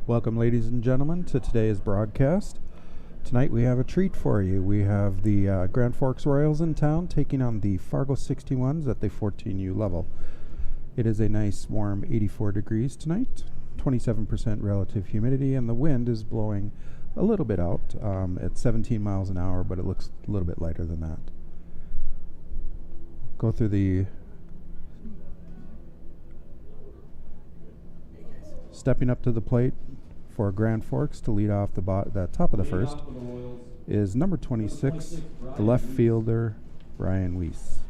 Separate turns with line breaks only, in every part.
Welcome, ladies and gentlemen, to today's broadcast. Tonight we have a treat for you. We have the Grand Forks Royals in town taking on the Fargo 61s at the 14U level. It is a nice warm 84 degrees tonight, 27% relative humidity, and the wind is blowing a little bit out at 17 miles an hour, but it looks a little bit lighter than that. Go through the stepping up to the plate for Grand Forks to lead off the top of the first is number 26, the left fielder, Brian Weiss.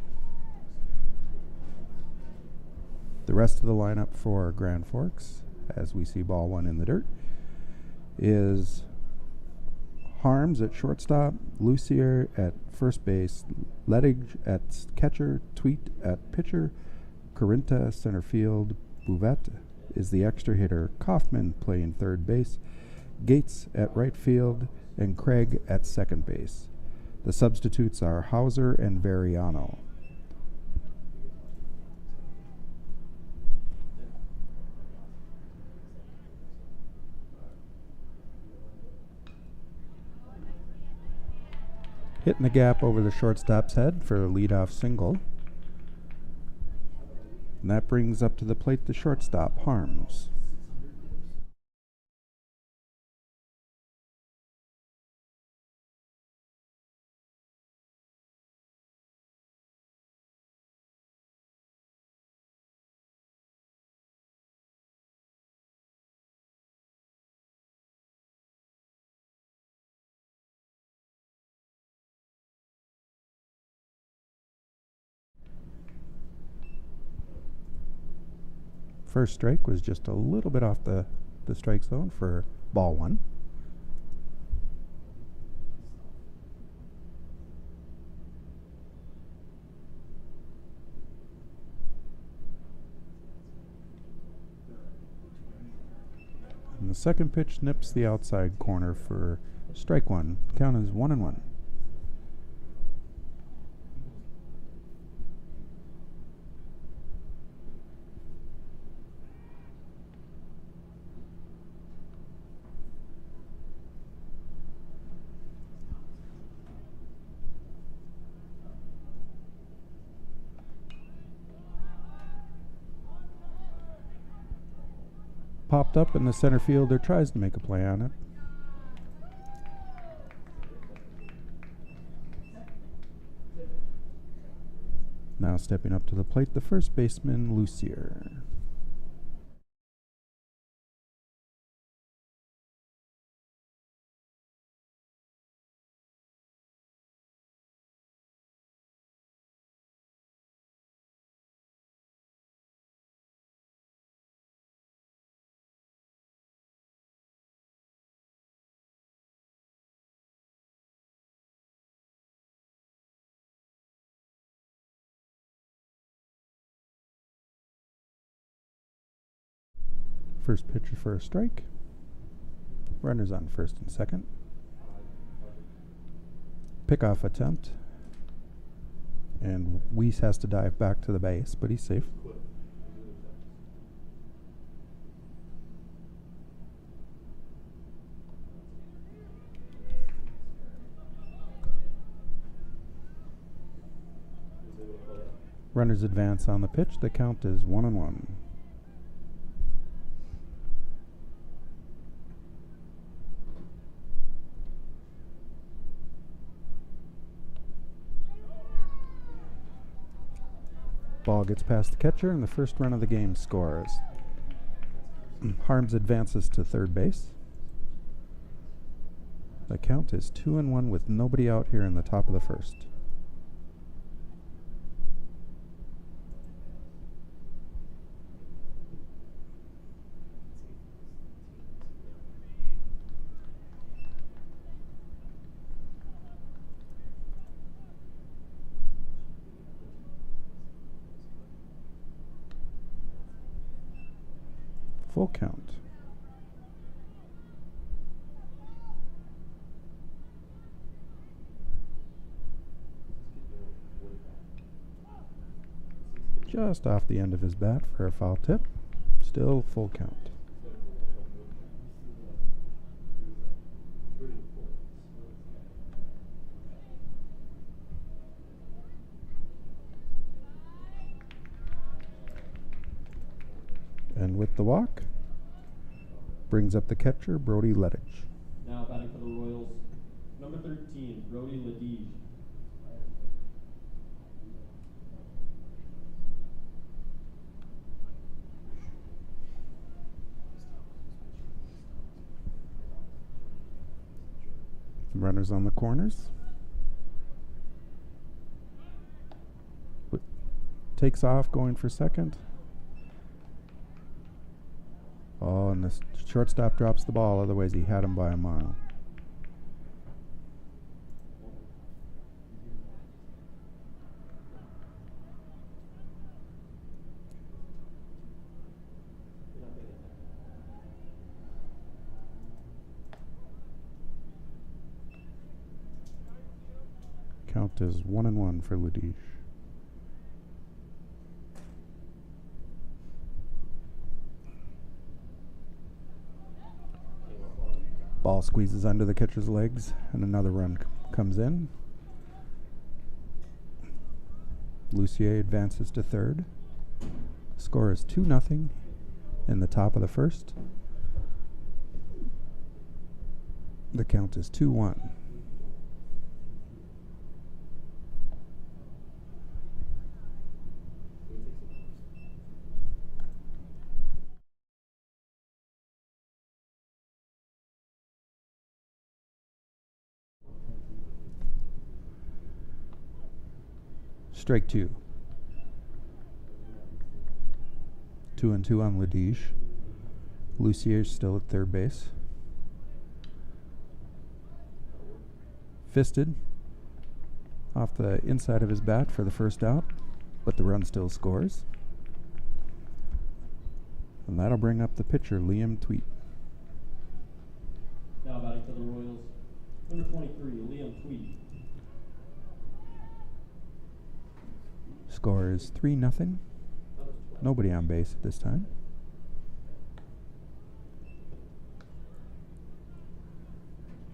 The rest of the lineup for Grand Forks, as we see ball one in the dirt, is Harms at shortstop, Lucier at first base, Ledig at catcher, Tweet at pitcher, Corinta center field, Bouvet is the extra hitter, Kaufman playing third base, Gates at right field, and Craig at second base. The substitutes are Hauser and Veriano. Hitting the gap over the shortstop's head for a leadoff single. And that brings up to the plate the shortstop, Harms. First strike was just a little bit off the strike zone for ball one. And the second pitch nips the outside corner for strike one. Count is 1-1. Popped up, and the center fielder tries to make a play on it. Now stepping up to the plate, the first baseman, Lucier. First pitcher for a strike. Runners on first and second. Pickoff attempt. And Weiss has to dive back to the base, but he's safe. Runners advance on the pitch. The count is 1-1. Ball gets past the catcher, and the first run of the game scores. Harms advances to third base. The count is 2-1 with nobody out here in the top of the first. Full count. Just off the end of his bat for a foul tip. Still full count. And with the walk, brings up the catcher, Brody Lettich.
Now batting for the Royals, number 13, Brody Ledige.
Runners on the corners. Takes off, going for second. Oh, and the shortstop drops the ball. Otherwise, he had him by a mile. Count is 1-1 for Ledige. Ball squeezes under the catcher's legs, and another run comes in. Lucier advances to third. Score is 2-0 in the top of the first. The count is 2-1. Strike two. 2-2 on Ledige. Lucier's still at third base. Fisted off the inside of his bat for the first out, but the run still scores. And that'll bring up the pitcher, Liam Tweet.
Now batting for the Royals, number 23, Liam Tweet.
Score is 3-0. Nobody on base at this time.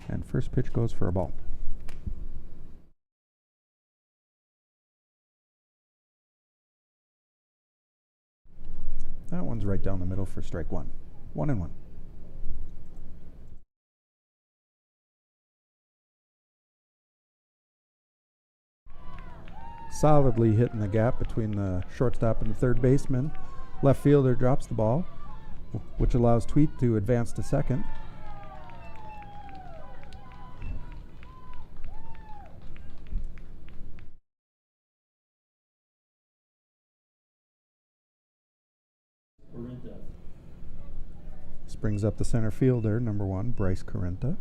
And first pitch goes for a ball. That one's right down the middle for strike one. 1-1. Solidly hitting the gap between the shortstop and the third baseman. Left fielder drops the ball, which allows Tweet to advance to second. This brings up the center fielder, number 1, Bryce Carenta.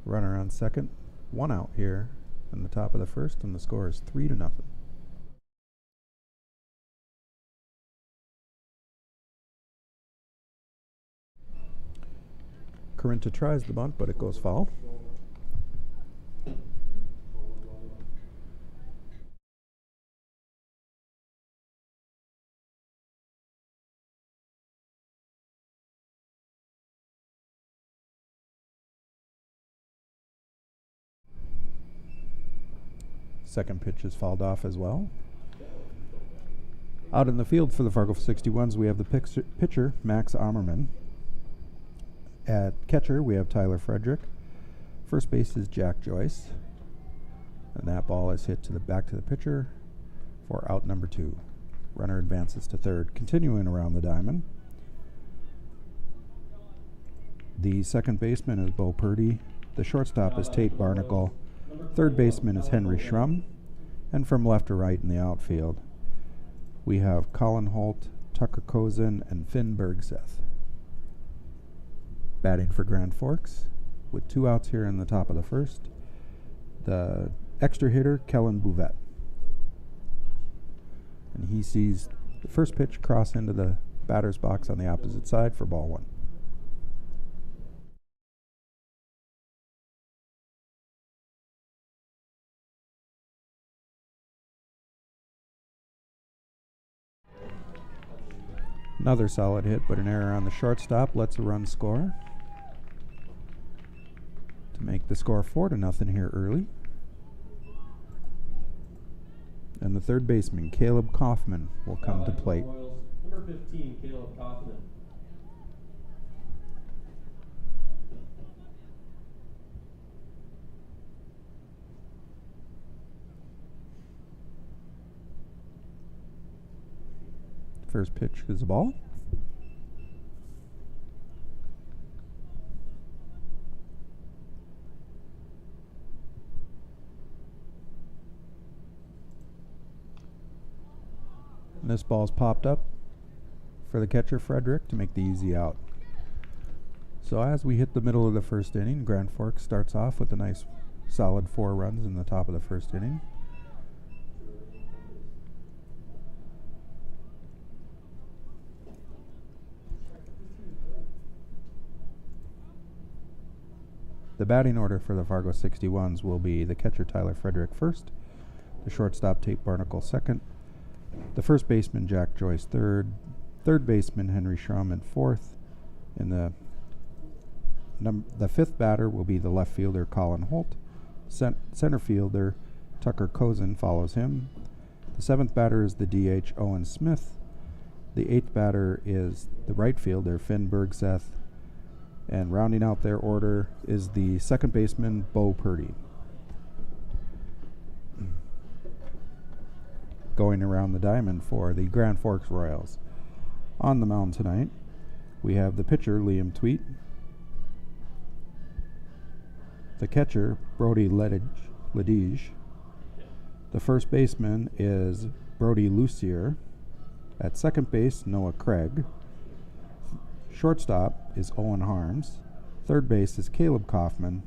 Runner on second, 1 out here in the top of the first, and the score is 3-0. Carenta tries the bunt, but it goes foul. Second pitch is fouled off as well. Out in the field for the Fargo 61s, we have the pitcher, Max Ammerman. At catcher, we have Tyler Frederick. First base is Jack Joyce. And that ball is hit to the back to the pitcher for out number 2. Runner advances to third, continuing around the diamond. The second baseman is Bo Purdy. The shortstop is Tate Barnacle. Third baseman is Henry Schrum. And from left to right in the outfield, we have Colin Holt, Tucker Kozin, and Finn Bergseth. Batting for Grand Forks, with 2 outs here in the top of the first, the extra hitter, Kellen Bouvette. And he sees the first pitch cross into the batter's box on the opposite side for ball 1. Another solid hit, but an error on the shortstop lets a run score to make the score 4-0 here early. And the third baseman, Caleb Kaufman, will come to
Foul line for the
plate.
Royals. Number 15, Caleb Kaufman.
First pitch is a ball. And this ball's popped up for the catcher, Frederick, to make the easy out. So as we hit the middle of the first inning, Grand Forks starts off with a nice solid 4 runs in the top of the first inning. The batting order for the Fargo 61s will be the catcher, Tyler Frederick, first, the shortstop, Tate Barnacle, second, the first baseman, Jack Joyce, third baseman, Henry Schramm, fourth, and the fifth batter will be the left fielder, Colin Holt. Center fielder, Tucker Kozin, follows him. The seventh batter is the DH, Owen Smith. The eighth batter is the right fielder, Finn Bergseth. And rounding out their order is the second baseman, Bo Purdy. Going around the diamond for the Grand Forks Royals. On the mound tonight, we have the pitcher, Liam Tweet. The catcher, Brody Ledige. The first baseman is Brody Lucier. At second base, Noah Craig. Shortstop is Owen Harms. Third base is Caleb Kaufman.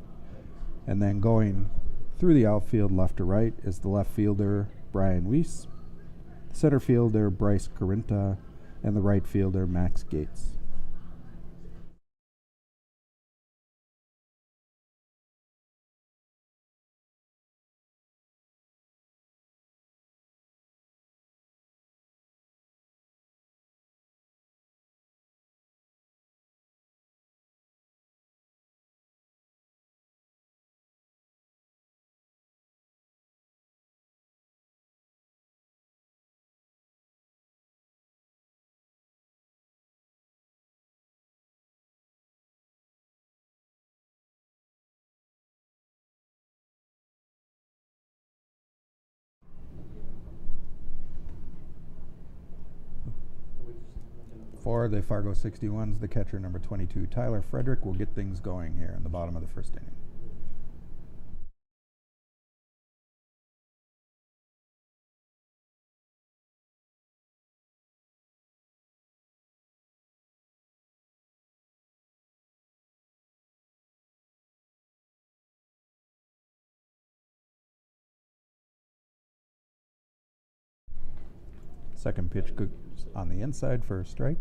And then going through the outfield left to right is the left fielder, Brian Weiss. Center fielder, Bryce Carinta. And the right fielder, Max Gates. For the Fargo 61s, the catcher, number 22, Tyler Frederick, will get things going here in the bottom of the first inning. Second pitch goes on the inside for a strike.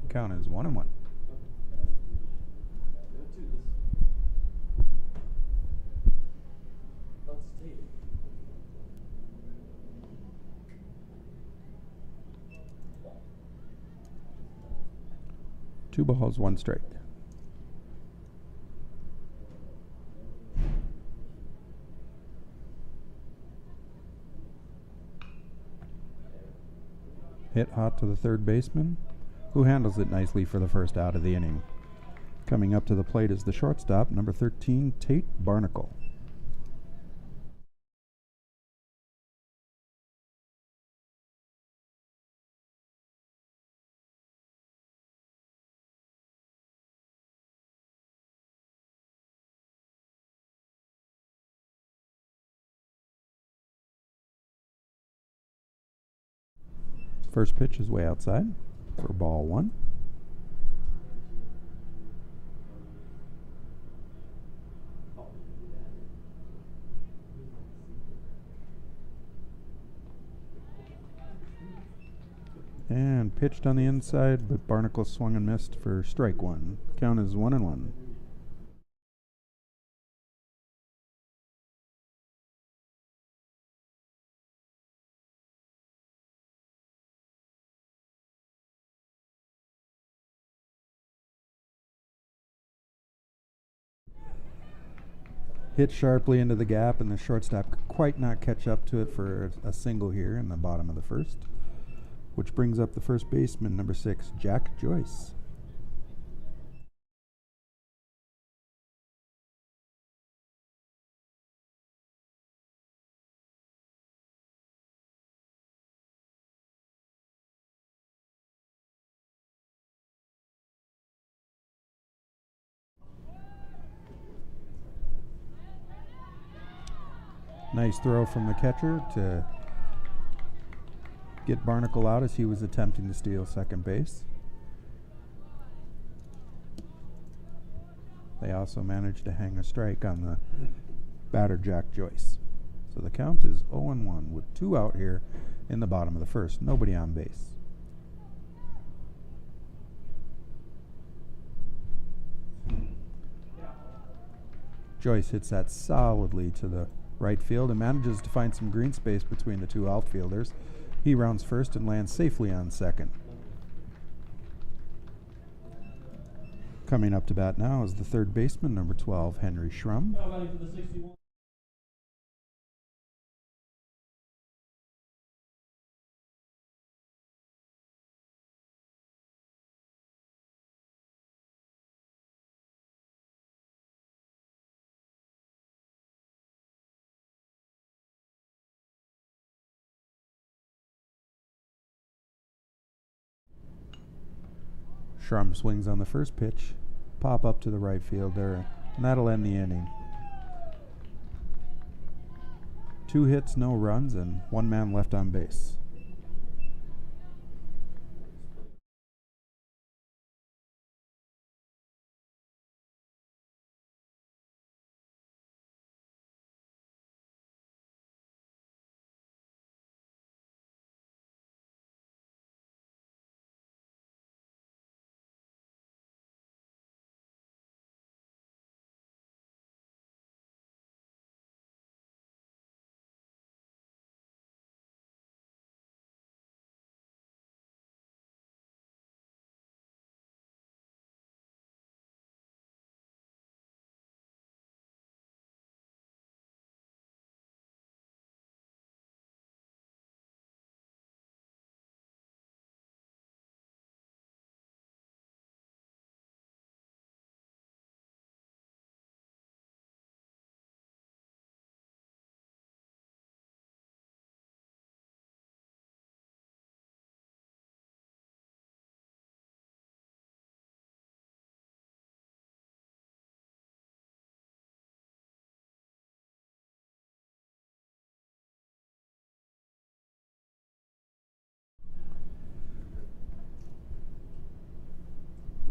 Count is 1-1. Two balls, one strike. Hit hot to the third baseman, who handles it nicely for the first out of the inning. Coming up to the plate is the shortstop, number 13, Tate Barnacle. First pitch is way outside for ball 1. And pitched on the inside, but Barnacle swung and missed for strike 1. Count is 1-1. hit sharply into the gap, and the shortstop could quite not catch up to it for a single here in the bottom of the first, which brings up the first baseman, number 6, Jack Joyce. Nice throw from the catcher to get Barnacle out as he was attempting to steal second base. They also managed to hang a strike on the batter, Jack Joyce. So the count is 0-1 with 2 out here in the bottom of the first. Nobody on base. Joyce hits that solidly to the right field and manages to find some green space between the 2 outfielders. He rounds first and lands safely on second. Coming up to bat now is the third baseman, number 12, Henry Schrum. Schrum swings on the first pitch, pop up to the right fielder, and that'll end the inning. 2 hits, no runs, and 1 man left on base.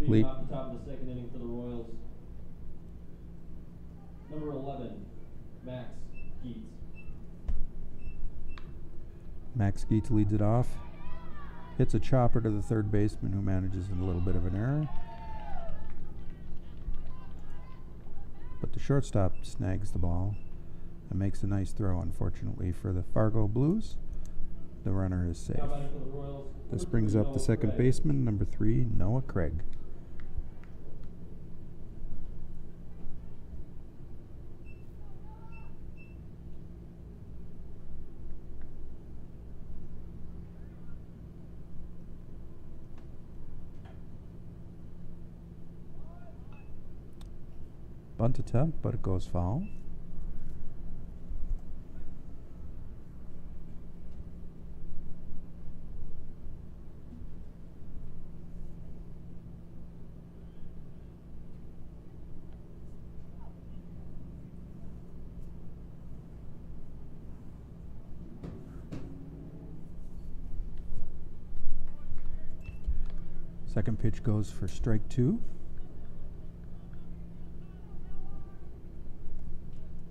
Leading off the top of the second inning for the Royals, number 11, Max Geets.
Max Geets leads it off, hits a chopper to the third baseman, who manages a little bit of an error. But the shortstop snags the ball and makes a nice throw. Unfortunately for the Fargo Blues, the runner is safe. This brings up the second baseman, number 3, Noah Craig. Bunt attempt, but it goes foul. Second pitch goes for strike 2.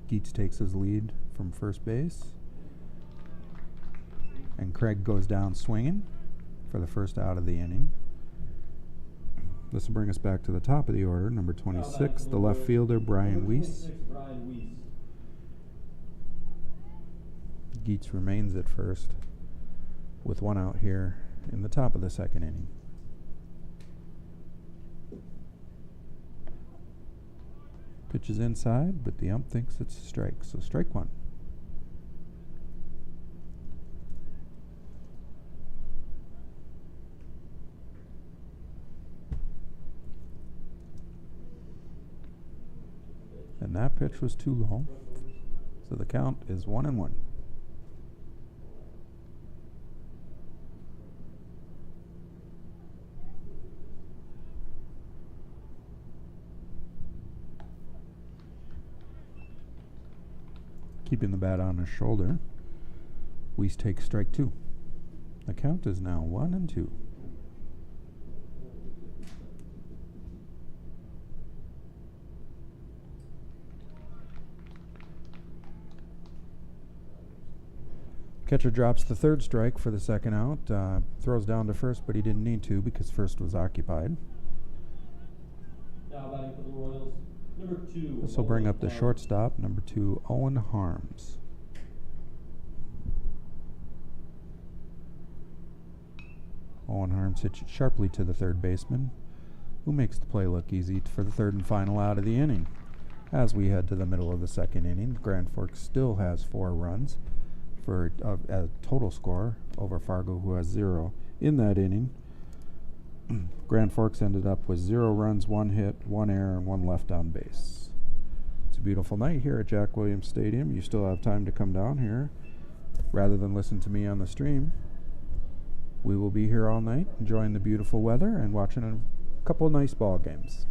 Geets takes his lead from first base, and Craig goes down swinging for the first out of the inning. This will bring us back to the top of the order, number 26, the left fielder, Brian Weiss. Geets remains at first with 1 out here in the top of the second inning. Pitch is inside, but the ump thinks it's a strike, so strike one. And that pitch was too low, so the count is 1-1. Keeping the bat on his shoulder, Weiss takes strike two. The count is now 1-2. Catcher drops the third strike for the second out. Throws down to first, but he didn't need to because first was occupied.
Now batting for the Royals, number 2.
This will bring up the shortstop, number 2, Owen Harms. Owen Harms hits it sharply to the third baseman, who makes the play look easy for the third and final out of the inning. As we head to the middle of the second inning, Grand Forks still has 4 runs for a total score over Fargo, who has 0. In that inning, Grand Forks ended up with 0 runs, 1 hit, 1 error, and 1 left on base. It's a beautiful night here at Jack Williams Stadium. You still have time to come down here rather than listen to me on the stream. We will be here all night enjoying the beautiful weather and watching a couple of nice ball games.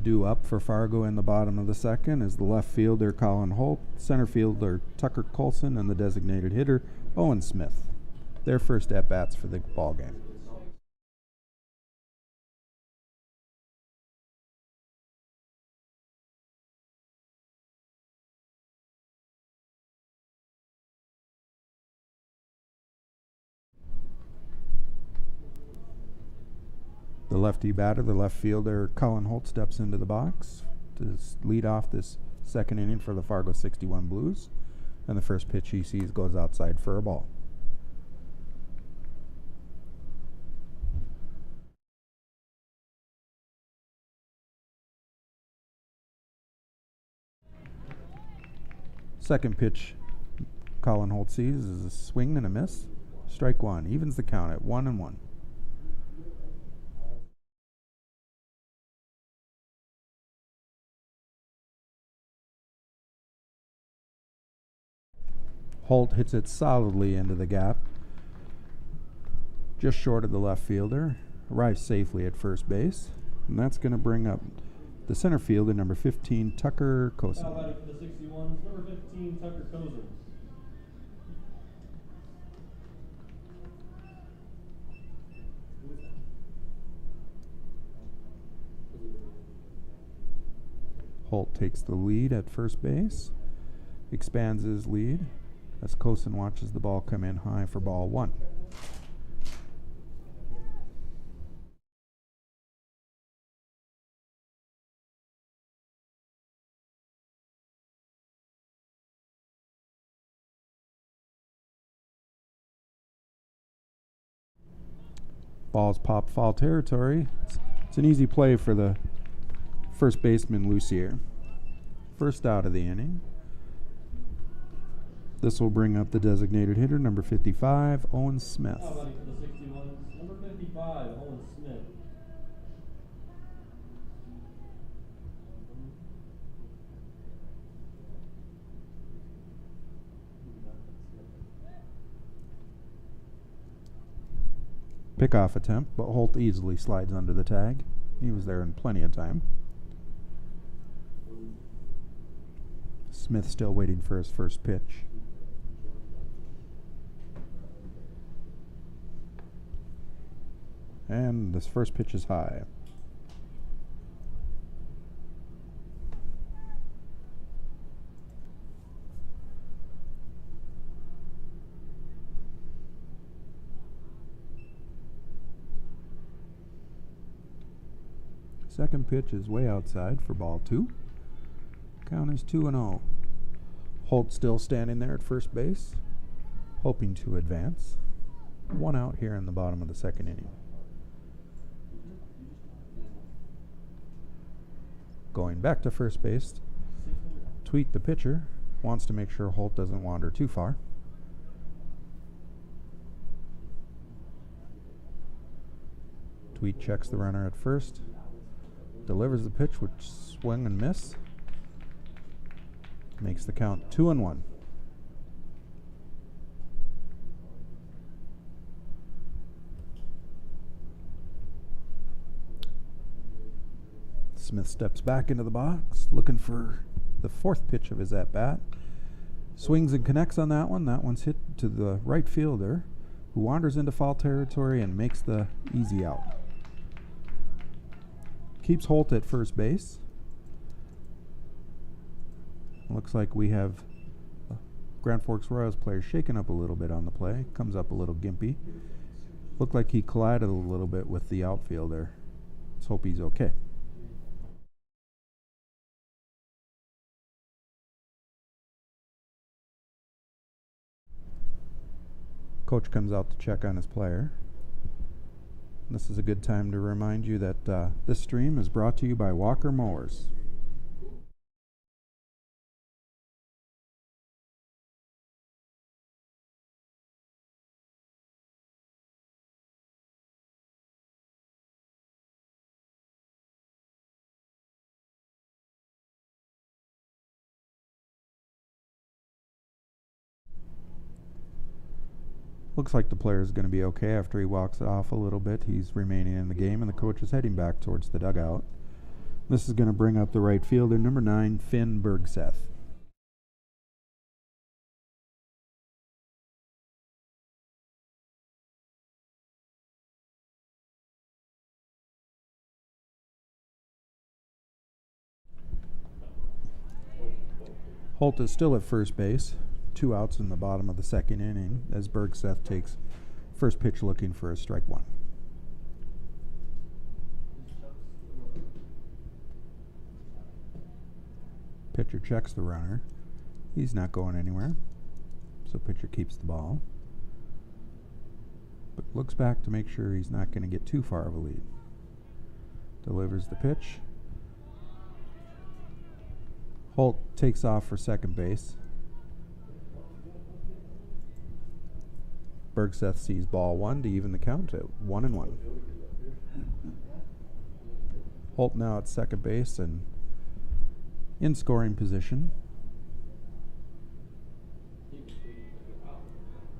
Due up for Fargo in the bottom of the second is the left fielder Colin Holt, center fielder Tucker Colson, and the designated hitter Owen Smith. Their first at-bats for the ball game. The lefty batter, the left fielder Colin Holt, steps into the box to lead off this second inning for the Fargo 61 Blues. And the first pitch he sees goes outside for a ball. Second pitch Colin Holt sees is a swing and a miss. Strike one, evens the count at 1-1. Holt hits it solidly into the gap, just short of the left fielder, arrives safely at first base, and that's going to bring up the center fielder, number 15, Tucker Cosin.
Now batting for the 61s, number 15, Tucker Cosin.
Holt takes the lead at first base, expands his lead as Cosin watches the ball come in high for ball one. Ball's popped foul territory. It's an easy play for the first baseman Lucier. First out of the inning. This will bring up the designated hitter, number 55, Owen Smith.
Now batting for the 61s, number 55, Owen Smith.
Pickoff attempt, but Holt easily slides under the tag. He was there in plenty of time. Smith still waiting for his first pitch. And this first pitch is high. Second pitch is way outside for ball 2. Count is 2-0. Holt still standing there at first base, hoping to advance. 1 out here in the bottom of the second inning. Going back to first base, Tweet the pitcher wants to make sure Holt doesn't wander too far. Tweet checks the runner at first, delivers the pitch, which swing and miss. Makes the count 2-1. Smith steps back into the box, looking for the fourth pitch of his at-bat. Swings and connects on that one. That one's hit to the right fielder, who wanders into foul territory and makes the easy out. Keeps Holt at first base. Looks like we have Grand Forks Royals player shaken up a little bit on the play. Comes up a little gimpy. Looked like he collided a little bit with the outfielder. Let's hope he's okay. Coach comes out to check on his player. This is a good time to remind you that this stream is brought to you by Walker Mowers. Looks like the player is going to be okay after he walks it off a little bit. He's remaining in the game, and the coach is heading back towards the dugout. This is going to bring up the right fielder, number 9, Finn Bergseth. Holt is still at first base. 2 outs in the bottom of the second inning as Bergseth takes first pitch looking for a strike 1. Pitcher checks the runner. He's not going anywhere, so pitcher keeps the ball, but looks back to make sure he's not going to get too far of a lead. Delivers the pitch. Holt takes off for second base. Bergseth sees ball 1 to even the count at 1-1. Holt now at second base and in scoring position.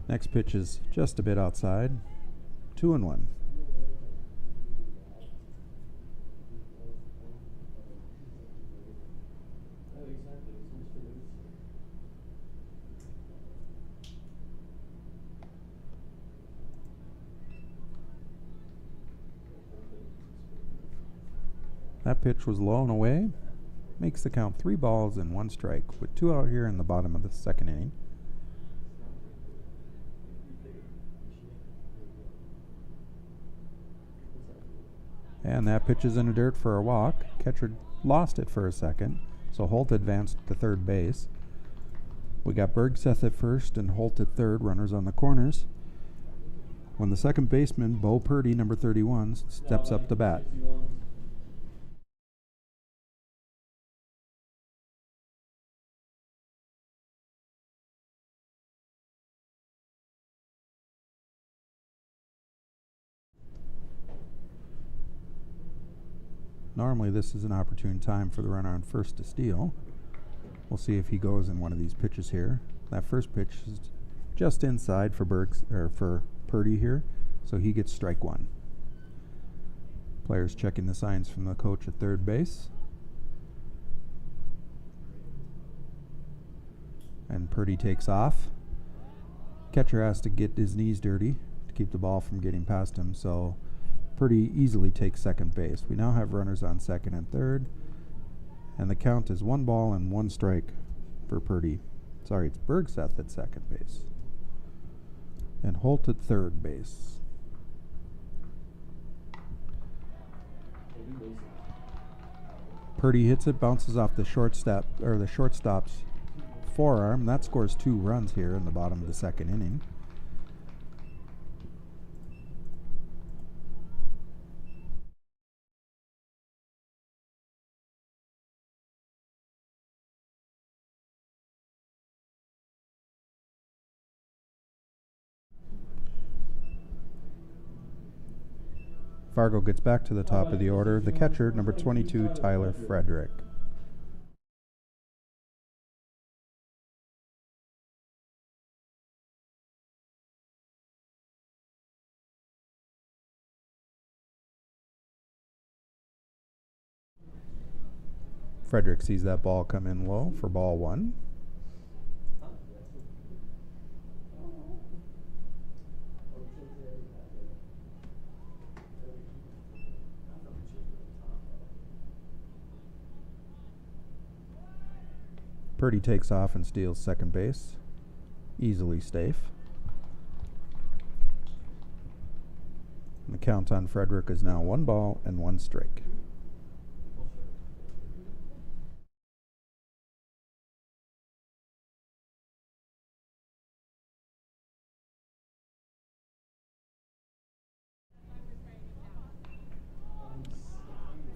Next pitch is just a bit outside. 2-1. That pitch was low and away. Makes the count 3 balls and 1 strike with 2 out here in the bottom of the second inning. And that pitch is in the dirt for a walk. Catcher lost it for a second, so Holt advanced to third base. We got Bergseth at first and Holt at third, runners on the corners. When the second baseman, Bo Purdy, number 31, steps up to bat. Normally this is an opportune time for the runner on first to steal. We'll see if he goes in one of these pitches here. That first pitch is just inside for Purdy here, so he gets strike 1. Players checking the signs from the coach at third base. And Purdy takes off. Catcher has to get his knees dirty to keep the ball from getting past him, so Purdy easily takes second base. We now have runners on second and third, and the count is 1 ball and 1 strike for Purdy. Sorry, it's Bergseth at second base and Holt at third base. Purdy hits it, bounces off the shortstop's forearm. That scores 2 runs here in the bottom of the second inning. Fargo gets back to the top of the order. The catcher, number 22, Tyler Frederick. Frederick sees that ball come in low for ball 1. Purdy takes off and steals second base. Easily safe. And the count on Frederick is now 1 ball and 1 strike.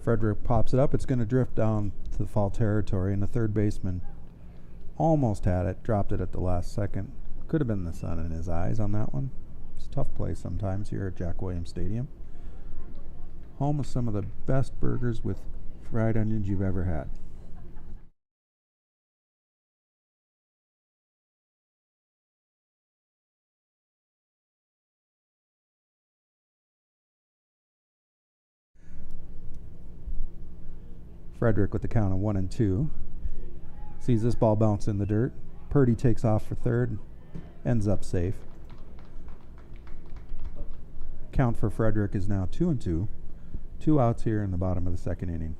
Frederick pops it up. It's going to drift down to foul territory, and the third baseman almost had it, dropped it at the last second. Could have been the sun in his eyes on that one. It's a tough play sometimes here at Jack Williams Stadium. Home of some of the best burgers with fried onions you've ever had. Frederick with the count of 1-2. Sees this ball bounce in the dirt. Purdy takes off for third. Ends up safe. Count for Frederick is now 2-2. 2 outs here in the bottom of the second inning.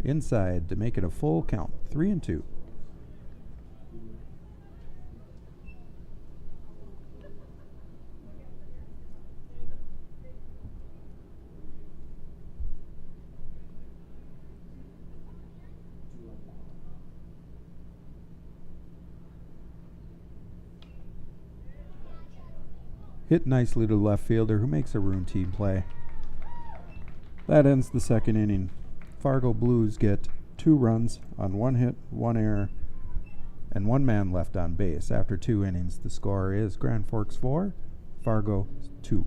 Inside to make it a full count. 3-2. Hit nicely to the left fielder, who makes a routine play. That ends the second inning. Fargo Blues get 2 runs on 1 hit, 1 error, and 1 man left on base. After 2 innings, the score is Grand Forks 4, Fargo 2.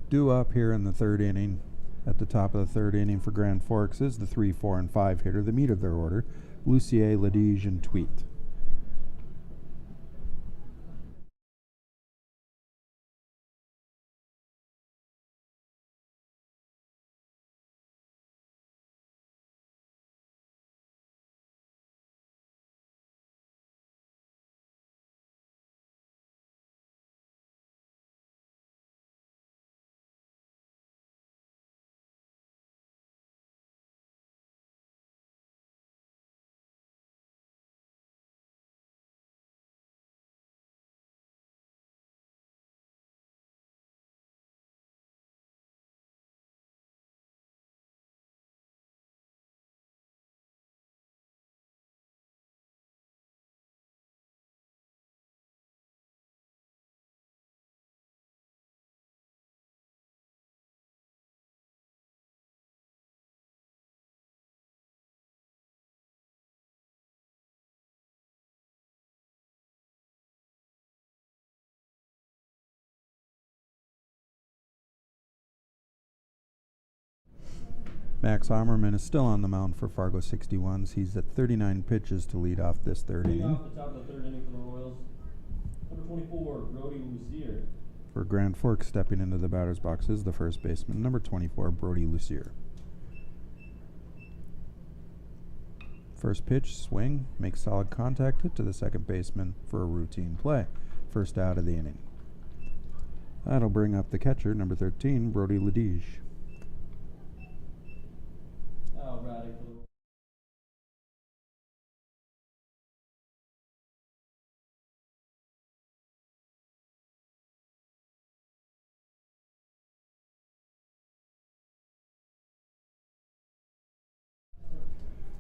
Due up here in the third inning, at the top of the third inning for Grand Forks, is the 3, 4, and 5 hitter, the meat of their order, Lucier, Ladige, and Tweet. Max Heimerman is still on the mound for Fargo 61s. He's at 39 pitches to lead off this third
Leading
inning.
off the top of the third inning for the Royals, number 24, Brody Lucier.
For Grand Forks, stepping into the batter's box is the first baseman, number 24, Brody Lucier. First pitch, swing, makes solid contact, hit to the second baseman for a routine play. First out of the inning. That'll bring up the catcher, number 13, Brody Ledige.
Now batting for the Royals.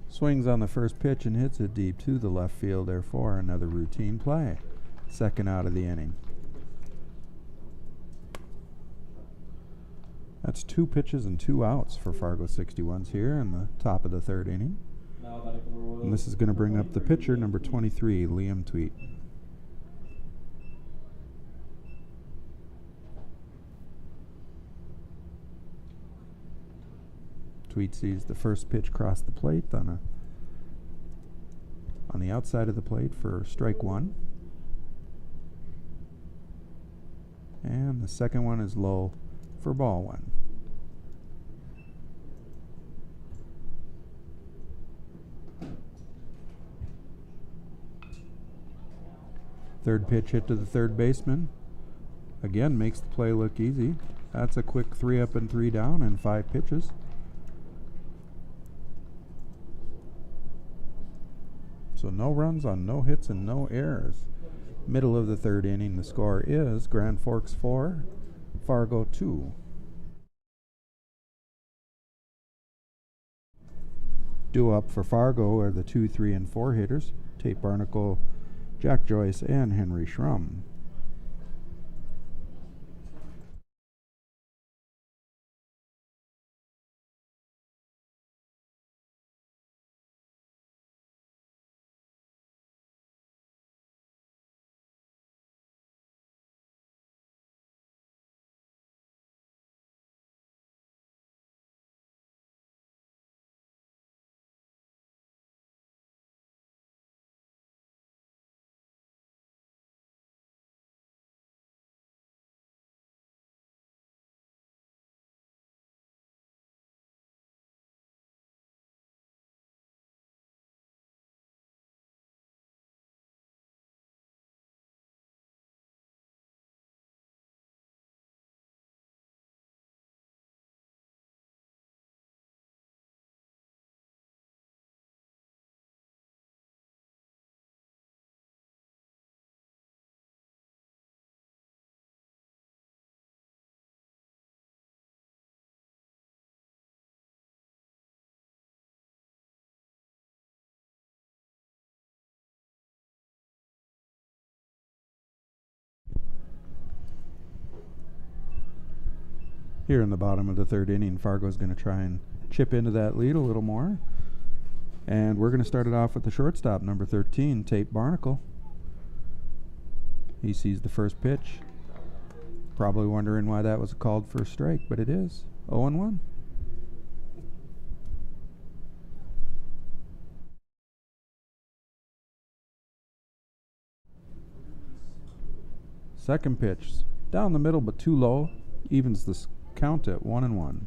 Swings on the first pitch and hits it deep to the left fielder for another routine play. Second out of the inning. That's 2 pitches and 2 outs for Fargo 61s here in the top of the third inning.
Now batting for the Royals.
And this is going to bring up the pitcher, number 23, Liam Tweet. Tweet sees the first pitch cross the plate on the outside of the plate for strike 1. And the second one is low for ball 1. Third pitch hit to the third baseman. Again, makes the play look easy. That's a quick 3 up and 3 down in 5 pitches. So no runs on no hits and no errors. Middle of the third inning, the score is Grand Forks 4, Fargo 2. Due up for Fargo are the 2, 3, and 4 hitters, Tate Barnacle, Jack Joyce, and Henry Schrum. Here in the bottom of the third inning, Fargo's going to try and chip into that lead a little more. And we're going to start it off with the shortstop, number 13, Tate Barnacle. He sees the first pitch. Probably wondering why that was called for a strike, but it is. 0-1. Second pitch, down the middle but too low, evens the count at 1-1.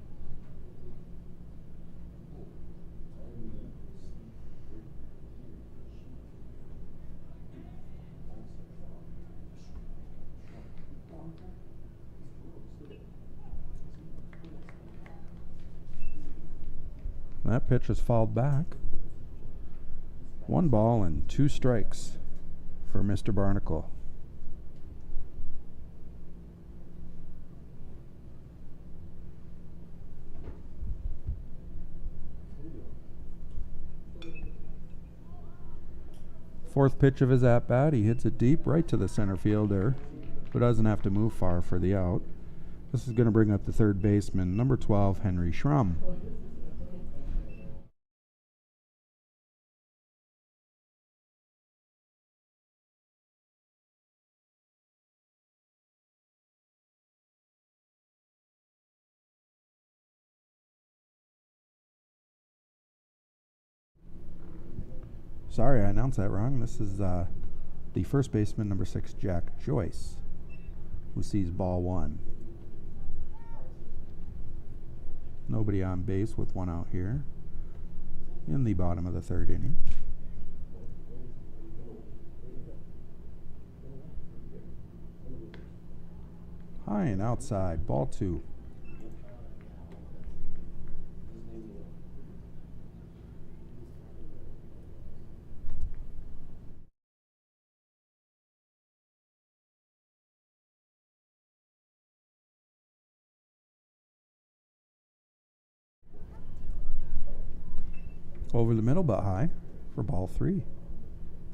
That pitch is fouled back. 1 ball and 2 strikes for Mr. Barnacle. Fourth pitch of his at-bat, he hits it deep right to the center fielder, but doesn't have to move far for the out. This is going to bring up the third baseman, number 12, Henry Schrum. Sorry, I announced that wrong. This is the first baseman, number 6, Jack Joyce, who sees ball 1. Nobody on base with 1 out here in the bottom of the 3rd inning. High and outside, ball 2. Over the middle, but high for ball 3.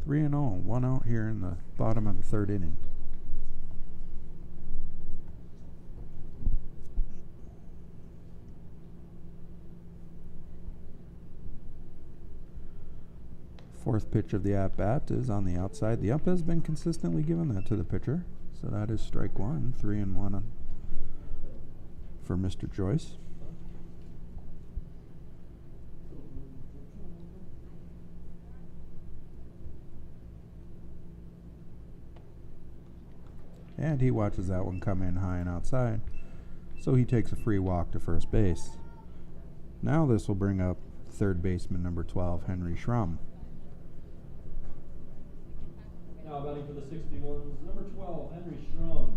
3-0, 1 out here in the bottom of the 3rd inning. Fourth pitch of the at-bat is on the outside. The ump has been consistently giving that to the pitcher. So that is strike 1, 3-1 for Mr. Joyce. And he watches that one come in high and outside. So he takes a free walk to first base. Now this will bring up third baseman number 12, Henry Schrum.
Now batting for the 61s, number 12, Henry Schrum.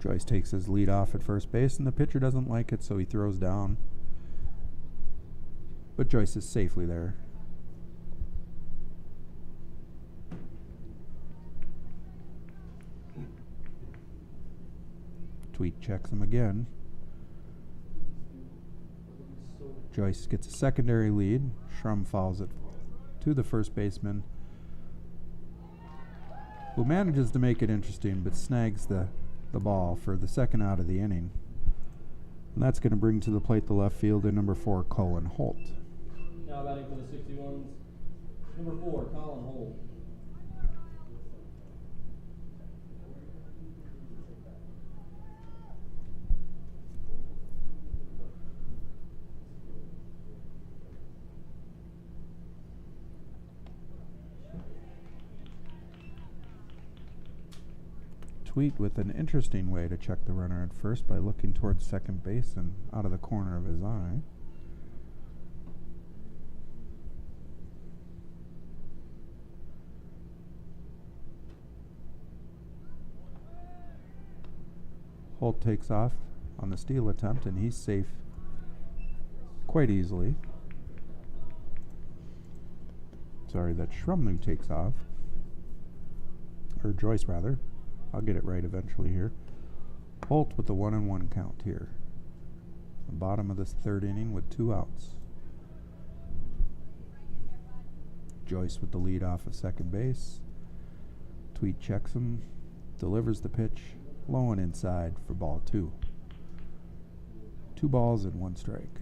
Joyce takes his lead off at first base, and the pitcher doesn't like it, so he throws down. But Joyce is safely there. Tweet checks him again. Joyce gets a secondary lead. Schrum fouls it to the first baseman, who manages to make it interesting, but snags the ball for the second out of the inning. And that's going to bring to the plate the left fielder, number 4, Colin Holt.
Now batting for the 61s, number 4, Colin Holt.
Tweet with an interesting way to check the runner at first by looking towards second base and out of the corner of his eye. Holt takes off on the steal attempt, and he's safe quite easily. Sorry, that Schrum takes off. Or Joyce, rather. I'll get it right eventually here. Holt with the 1-1 count here. The bottom of this third inning with 2 outs. Joyce with the lead off of second base. Tweet checks him, delivers the pitch, low and inside for ball 2. 2 balls and 1 strike.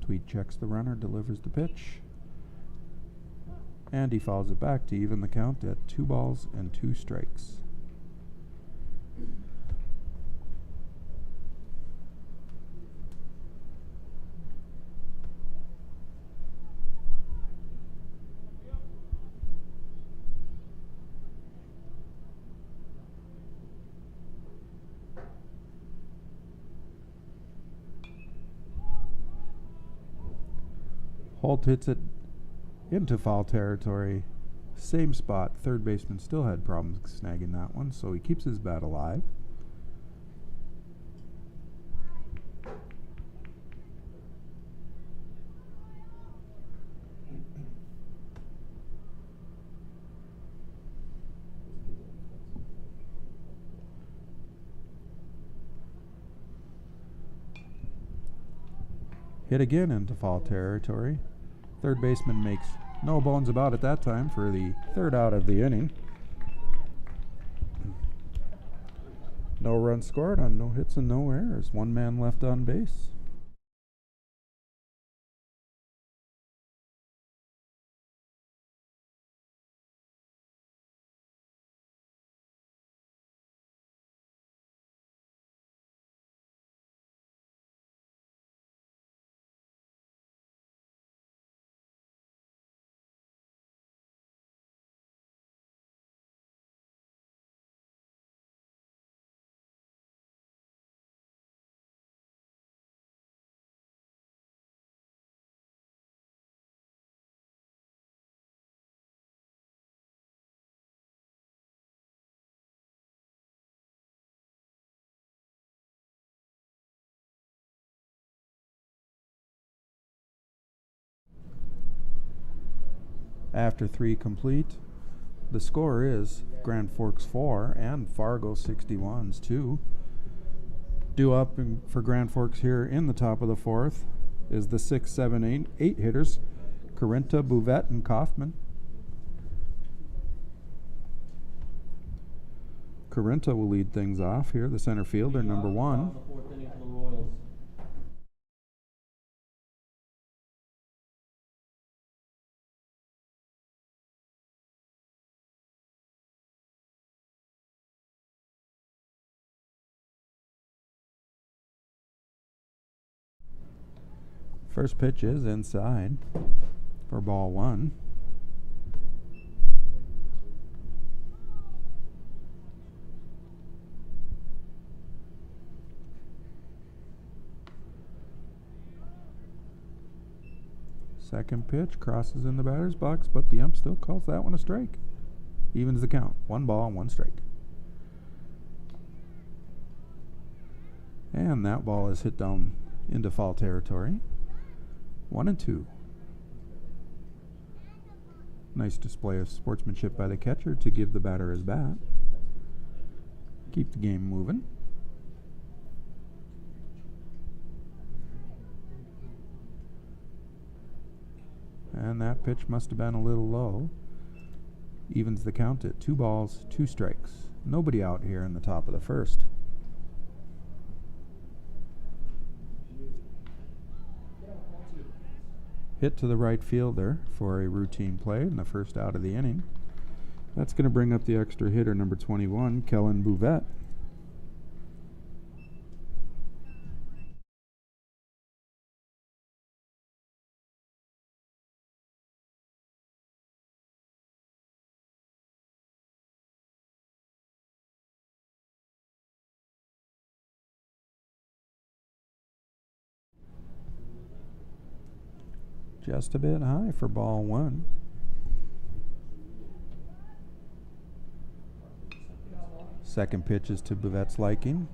Tweed checks the runner, delivers the pitch, and he fouls it back to even the count at 2 balls and 2 strikes. Holt hits it into foul territory. Same spot. Third baseman still had problems snagging that one, so he keeps his bat alive. Hit again into foul territory. Third baseman makes no bones about it that time for the 3rd out of the inning. No runs scored on no hits and no errors. One man left on base. After 3 complete, the score is Grand Forks 4 and Fargo 61s 2. Due up for Grand Forks here in the top of the 4th is the 6, 7, 8 hitters, Corinta, Bouvette, and Kaufman. Corinta will lead things off here, the center fielder, number 1. First pitch is inside for ball 1. Second pitch crosses in the batter's box, but the ump still calls that one a strike. Evens the count. 1 ball and 1 strike. And that ball is hit down into foul territory. 1 and 2. Nice display of sportsmanship by the catcher to give the batter his bat. Keep the game moving. And that pitch must have been a little low. Evens the count at 2 balls, 2 strikes. Nobody out here in the top of the 1st. Hit to the right fielder for a routine play in the 1st out of the inning. That's going to bring up the extra hitter, number 21, Kellen Bouvette. Just a bit high for ball 1. Second pitch is to Bouvette's liking.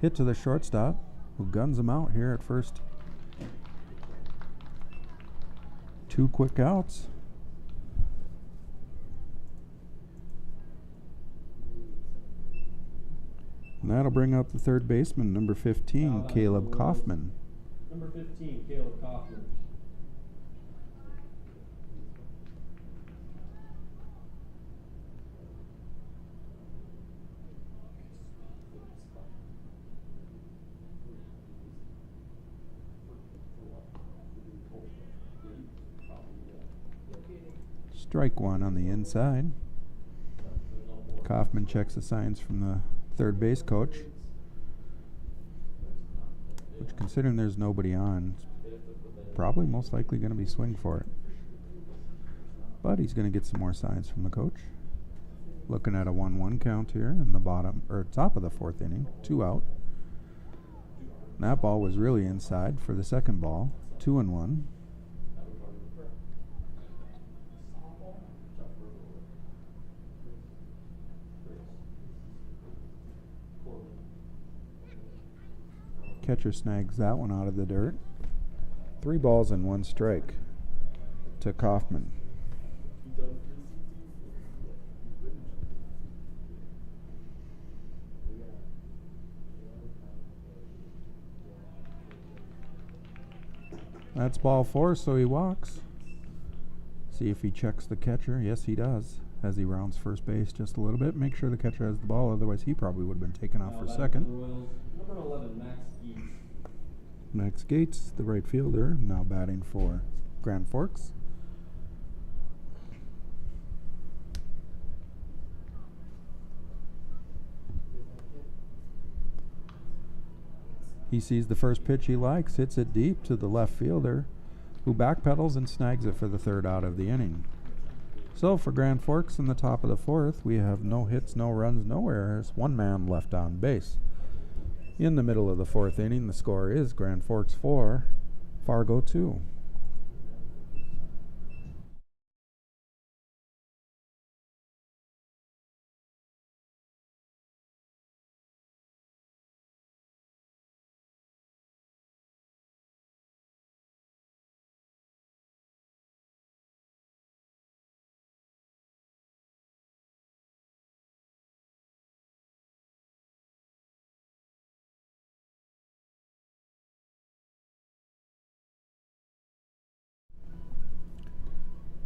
Hit to the shortstop, who guns him out here at first. 2 quick outs. And that'll bring up the third baseman, number 15, Caleb Kaufman.
Number 15, Caleb Kaufman.
Strike 1 on the inside. Kaufman checks the signs from the third base coach, which, considering there's nobody on, is probably most likely going to be swing for it. But he's going to get some more signs from the coach. Looking at a 1-1 count here in the bottom or top of the 4th inning, 2 out. And that ball was really inside for the second ball, 2-1. Catcher snags that one out of the dirt. 3 balls and 1 strike to Kaufman. That's ball 4, so he walks. See if he checks the catcher. Yes, he does. as he rounds first base just a little bit. Make sure the catcher has the ball, otherwise he probably would have been taken off
Now
for
batting
second.
for the Royals, number 11, Max Eads.
Max Gates, the right fielder, now batting for Grand Forks. He sees the first pitch he likes, hits it deep to the left fielder, who backpedals and snags it for the third out of the inning. So for Grand Forks in the top of the fourth, we have no hits, no runs, no errors, one man left on base. In the middle of the fourth inning, the score is Grand Forks 4, Fargo 2.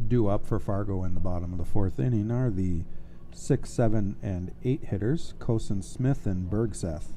Due up for Fargo in the bottom of the fourth inning are the 6, 7, and 8 hitters, Cosin, Smith, and Bergseth.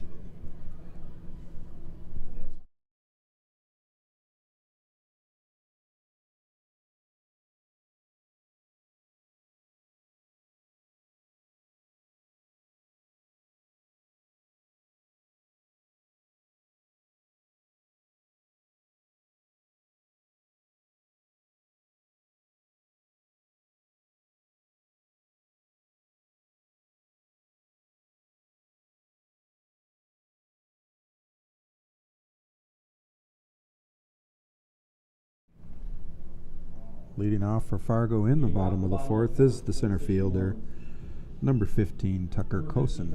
Leading off for Fargo in the bottom of the fourth is the center fielder, number 15, Tucker Cosin.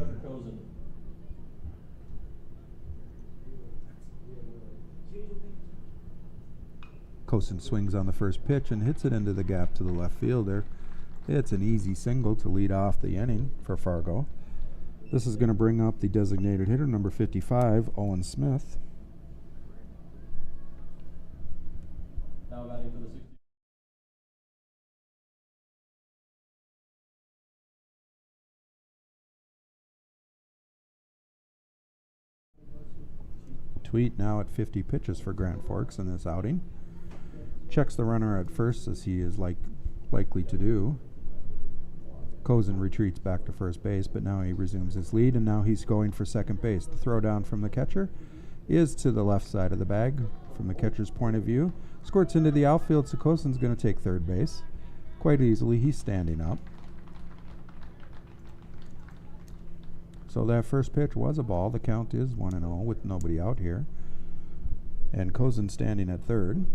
Cosin swings on the first pitch and hits it into the gap to the left fielder. It's an easy single to lead off the inning for Fargo. This is going to bring up the designated hitter, number 55, Owen Smith.
Now batting for the 60.
Tweet now at 50 pitches for Grand Forks in this outing. Checks the runner at first, as he is likely to do. Cosin retreats back to first base, but now he resumes his lead, and now he's going for second base. The throw down from the catcher is to the left side of the bag from the catcher's point of view. Squirts into the outfield, so Cosin's going to take third base. Quite easily, he's standing up. So that first pitch was a ball. The count is 1-0 with nobody out here. And Cosin standing at third.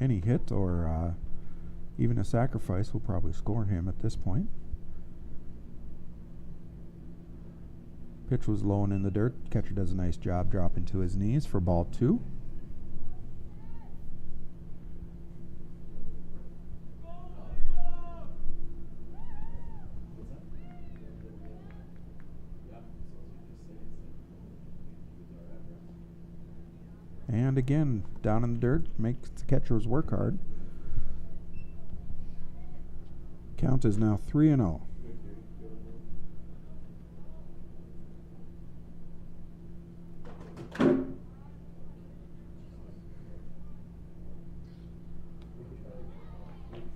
Any hit or even a sacrifice will probably score him at this point. Pitch was low and in the dirt. Catcher does a nice job dropping to his knees for ball 2. And again, down in the dirt, makes the catchers work hard. Count is now 3-0.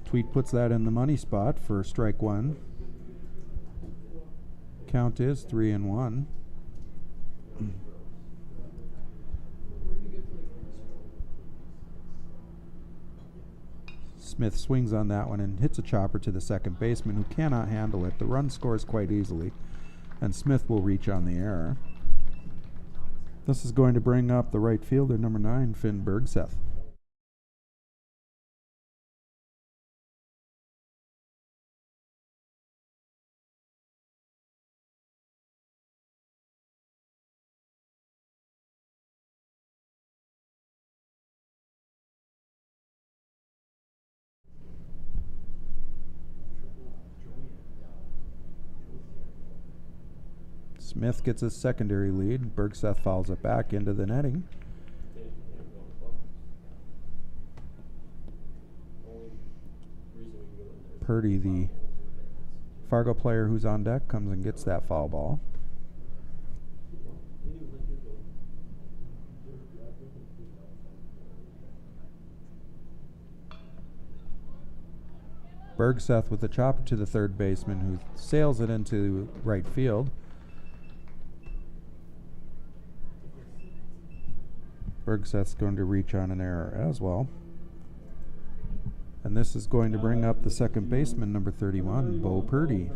Tweet puts that in the money spot for strike 1. Count is 3-1. Smith swings on that one and hits a chopper to the second baseman, who cannot handle it. The run scores quite easily, and Smith will reach on the error. This is going to bring up the right fielder, number 9, Finn Bergseth. Smith gets his secondary lead. Bergseth fouls it back into the netting. Purdy, the Fargo player who's on deck, comes and gets that foul ball. Bergseth with the chopper to the third baseman, who sails it into right field. Bergseth's going to reach on an error as well. And this is going to bring up the second baseman, number 31, Bo Purdy.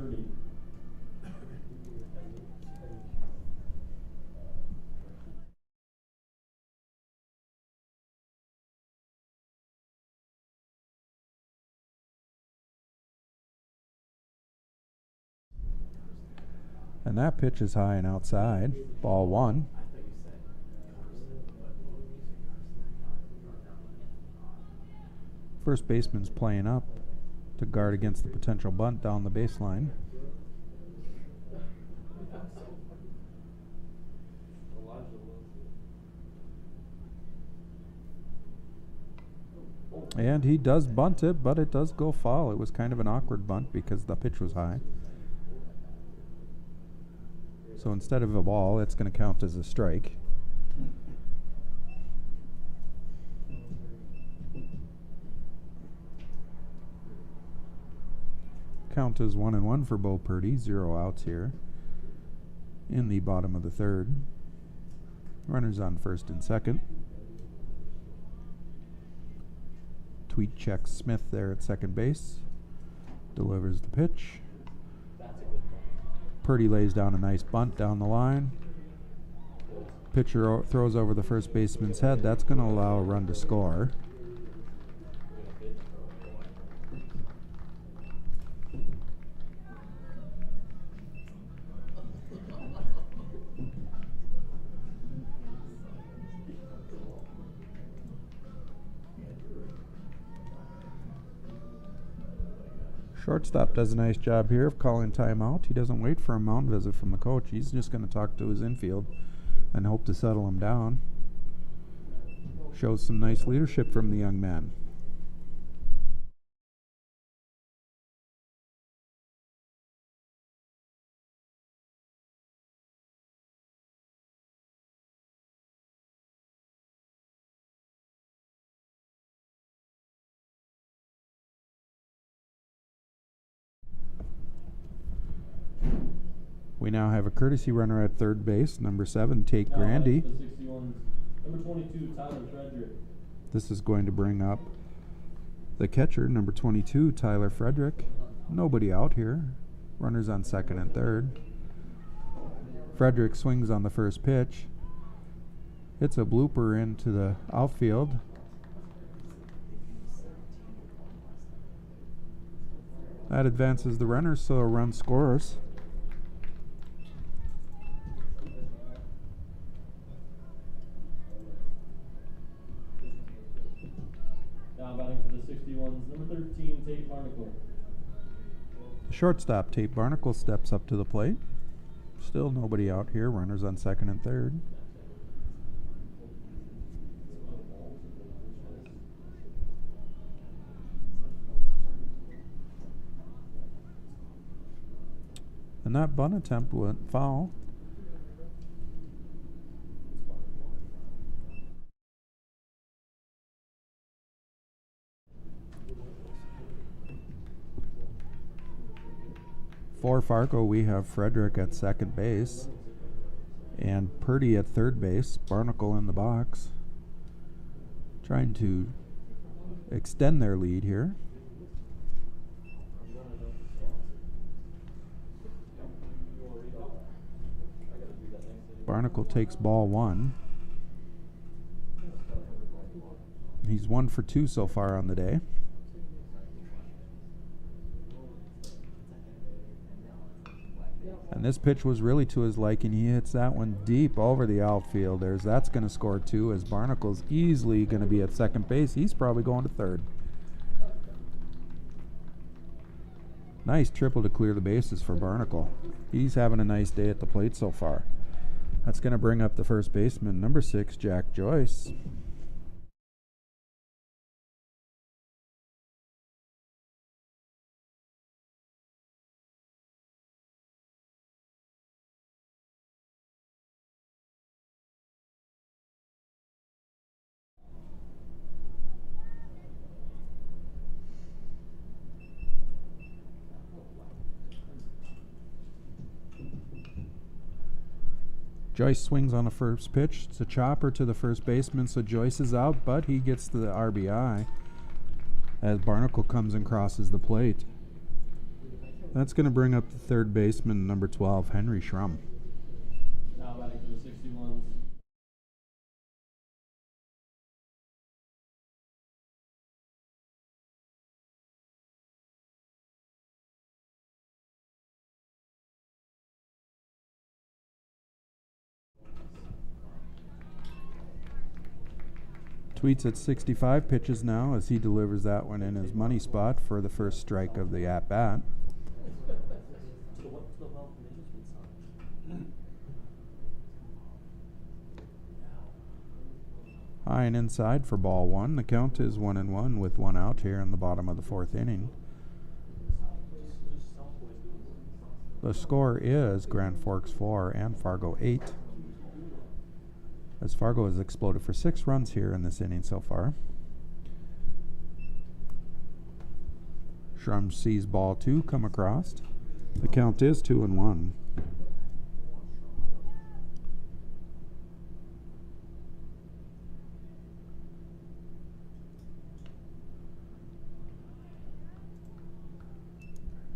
And that pitch is high and outside. Ball one. First baseman's playing up to guard against the potential bunt down the baseline. And he does bunt it, but it does go foul. It was kind of an awkward bunt because the pitch was high. So instead of a ball, it's going to count as a strike. Count is 1-1 for Bo Purdy. 0 outs here in the bottom of the third. Runners on first and second. Tweet checks Smith there at second base. Delivers the pitch. Purdy lays down a nice bunt down the line. Pitcher throws over the first baseman's head. That's going to allow a run to score. Shortstop does a nice job here of calling timeout. He doesn't wait for a mound visit from the coach. He's just going to talk to his infield and hope to settle him down. Shows some nice leadership from the young man. We now have a courtesy runner at third base, number 7, Tate Grandy.
Number 22, Tyler Frederick.
This is going to bring up the catcher, number 22, Tyler Frederick. Nobody out here. Runners on second and third. Frederick swings on the first pitch. Hits a blooper into the outfield. That advances the runner, so a run scores.
Now batting for the 61s, number 13, Tate Barnacle.
The shortstop, Tate Barnacle, steps up to the plate. Still nobody out here. Runners on second and third. And that bunt attempt went foul. For Fargo, we have Frederick at second base and Purdy at third base. Barnacle in the box, trying to extend their lead here. Barnacle takes ball one. He's 1 for 2 so far on the day. And this pitch was really to his liking. He hits that one deep over the outfielders. That's going to score 2, as Barnacle's easily going to be at second base. He's probably going to third. Nice triple to clear the bases for Barnacle. He's having a nice day at the plate so far. That's going to bring up the first baseman, number 6, Jack Joyce. Joyce swings on the first pitch. It's a chopper to the first baseman, so Joyce is out, but he gets the RBI as Barnacle comes and crosses the plate. That's going to bring up the third baseman, number 12, Henry Schrum.
Now batting for the 61s.
Tweets at 65 pitches now as he delivers that one in his money spot for the first strike of the at-bat.
So what's the wealth management side?
High and inside for ball one. The count is 1-1 with one out here in the bottom of the fourth inning. The score is Grand Forks 4 and Fargo 8. As Fargo has exploded for 6 runs here in this inning so far. Schrum sees ball 2 come across. The count is 2-1.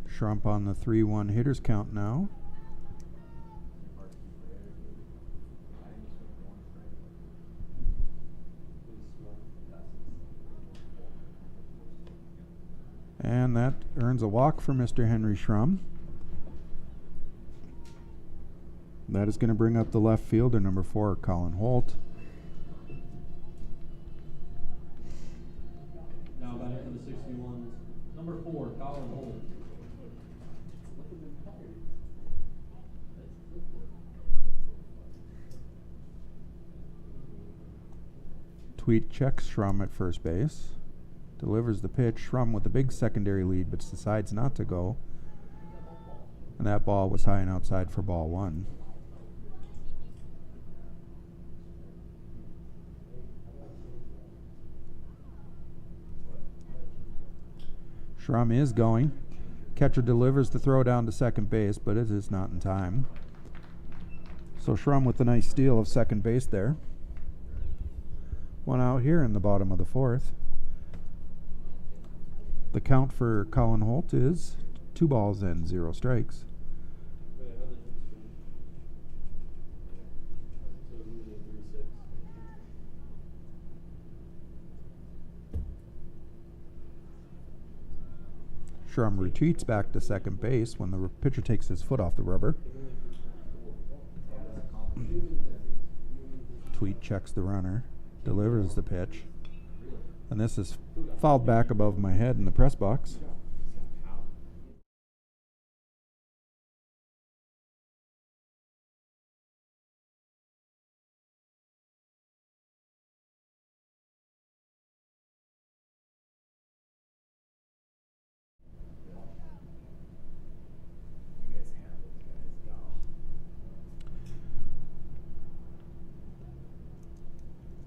Schrum on the 3-1 hitters count now. And that earns a walk for Mr. Henry Schrum. That is going to bring up the left fielder, number 4, Colin Holt.
Now batting for the 61s. Number 4, Colin Holt.
Tweet checks Schrum at first base. Delivers the pitch. Schrum with a big secondary lead, but decides not to go. And that ball was high and outside for ball 1. Schrum is going. Catcher delivers the throw down to second base, but it is not in time. So Schrum with a nice steal of second base there. One out here in the bottom of the fourth. The count for Colin Holt is 2 balls and 0 strikes. Schrum retreats back to second base when the pitcher takes his foot off the rubber. Tweet checks the runner, delivers the pitch. And this is fouled back above my head in the press box.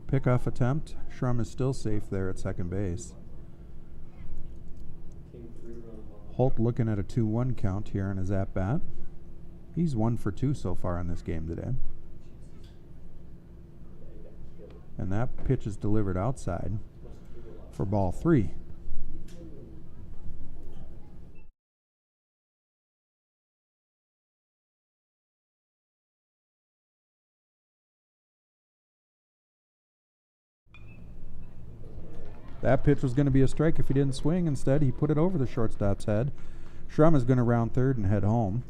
Pickoff attempt. Schrum is still safe there at second base. Holt looking at a 2-1 count here in his at-bat. He's 1 for 2 so far in this game today. And that pitch is delivered outside for ball 3. That pitch was going to be a strike if he didn't swing. Instead, he put it over the shortstop's head. Schrum is going to round third and head home.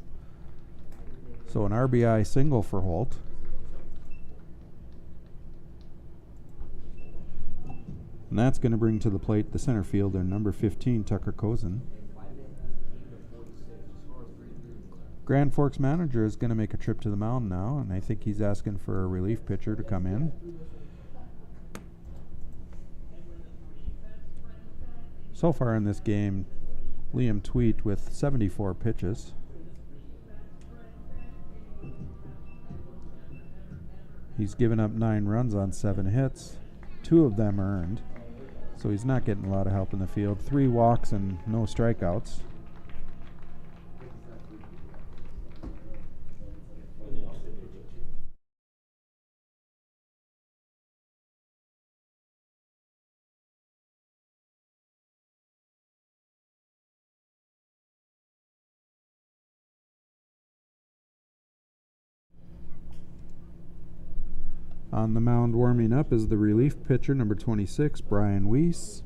So an RBI single for Holt. And that's going to bring to the plate the center fielder, number 15, Tucker Cozen. Grand Forks manager is going to make a trip to the mound now, and I think he's asking for a relief pitcher to come in. So far in this game, Liam Tweet with 74 pitches. He's given up 9 runs on 7 hits, 2 of them earned. So he's not getting a lot of help in the field. 3 walks and no strikeouts. On the mound warming up is the relief pitcher, number 26, Brian Weiss.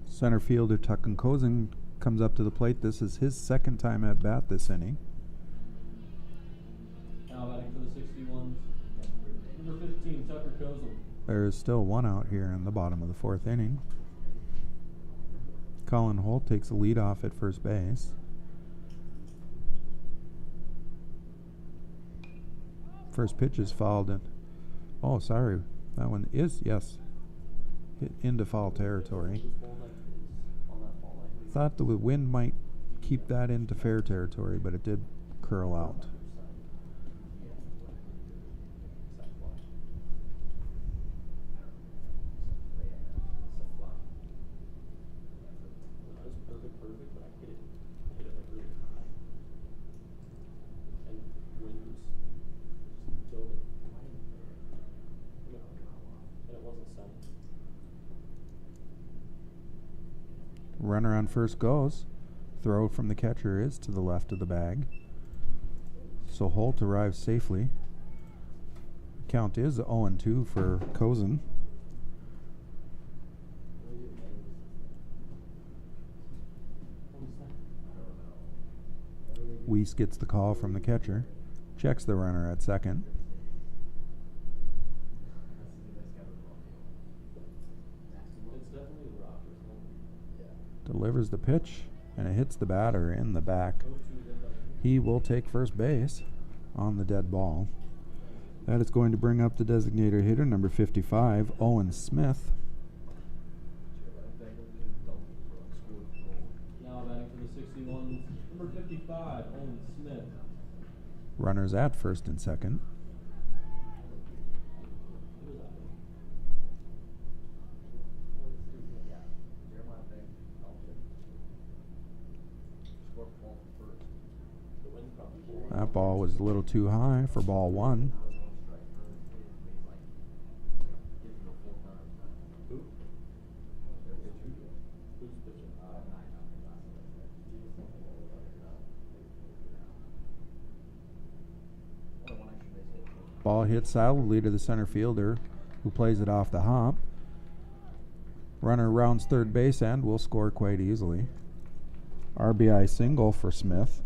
Center fielder Tucken Kozen comes up to the plate. This is his second time at bat this inning.
Now batting for the 61s, number 15, Tucker Kozel.
There is still one out here in the bottom of the fourth inning. Colin Holt takes a lead off at first base. First pitch is fouled in. Oh, sorry. That one is, yes, hit into foul territory. Thought the wind might keep that into fair territory, but it did curl out.
Perfect, but I hit it like really high. And wind was drove it. And it wasn't sunny.
Runner on first goes. Throw from the catcher is to the left of the bag. So Holt arrives safely. Count is 0-2 for Kozen. Weiss gets the call from the catcher. Checks the runner at second. Delivers the pitch, and it hits the batter in the back. He will take first base on the dead ball. That is going to bring up the designated hitter, number 55, Owen Smith.
Now batting for the 61s, number 55, Owen Smith.
Runners at first and second. That ball was a little too high for ball one. Ball hit solidly to the center fielder, who plays it off the hop. Runner rounds third base and will score quite easily. RBI single for Smith.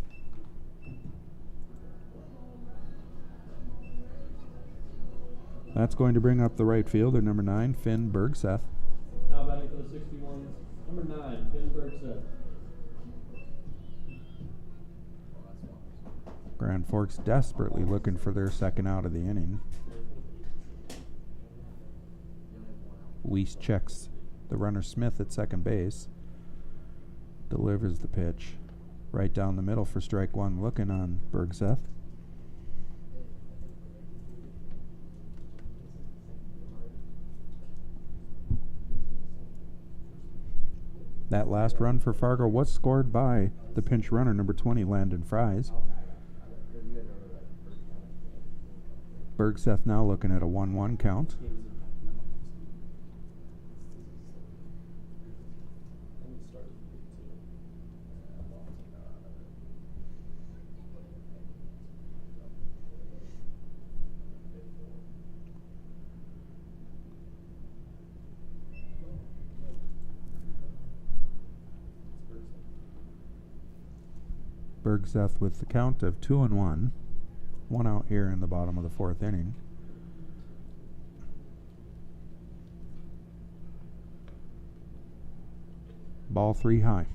That's going to bring up the right fielder, number 9, Finn Bergseth.
Now batting for the 61s, number 9, Finn Bergseth.
Grand Forks desperately looking for their second out of the inning. Weiss checks the runner Smith at second base. Delivers the pitch right down the middle for strike one, looking on Bergseth. That last run for Fargo was scored by the pinch runner, number 20, Landon Fries. Bergseth now looking at a 1-1 count. Bergseth with the count of 2-1. One out here in the bottom of the fourth inning. Ball 3 high.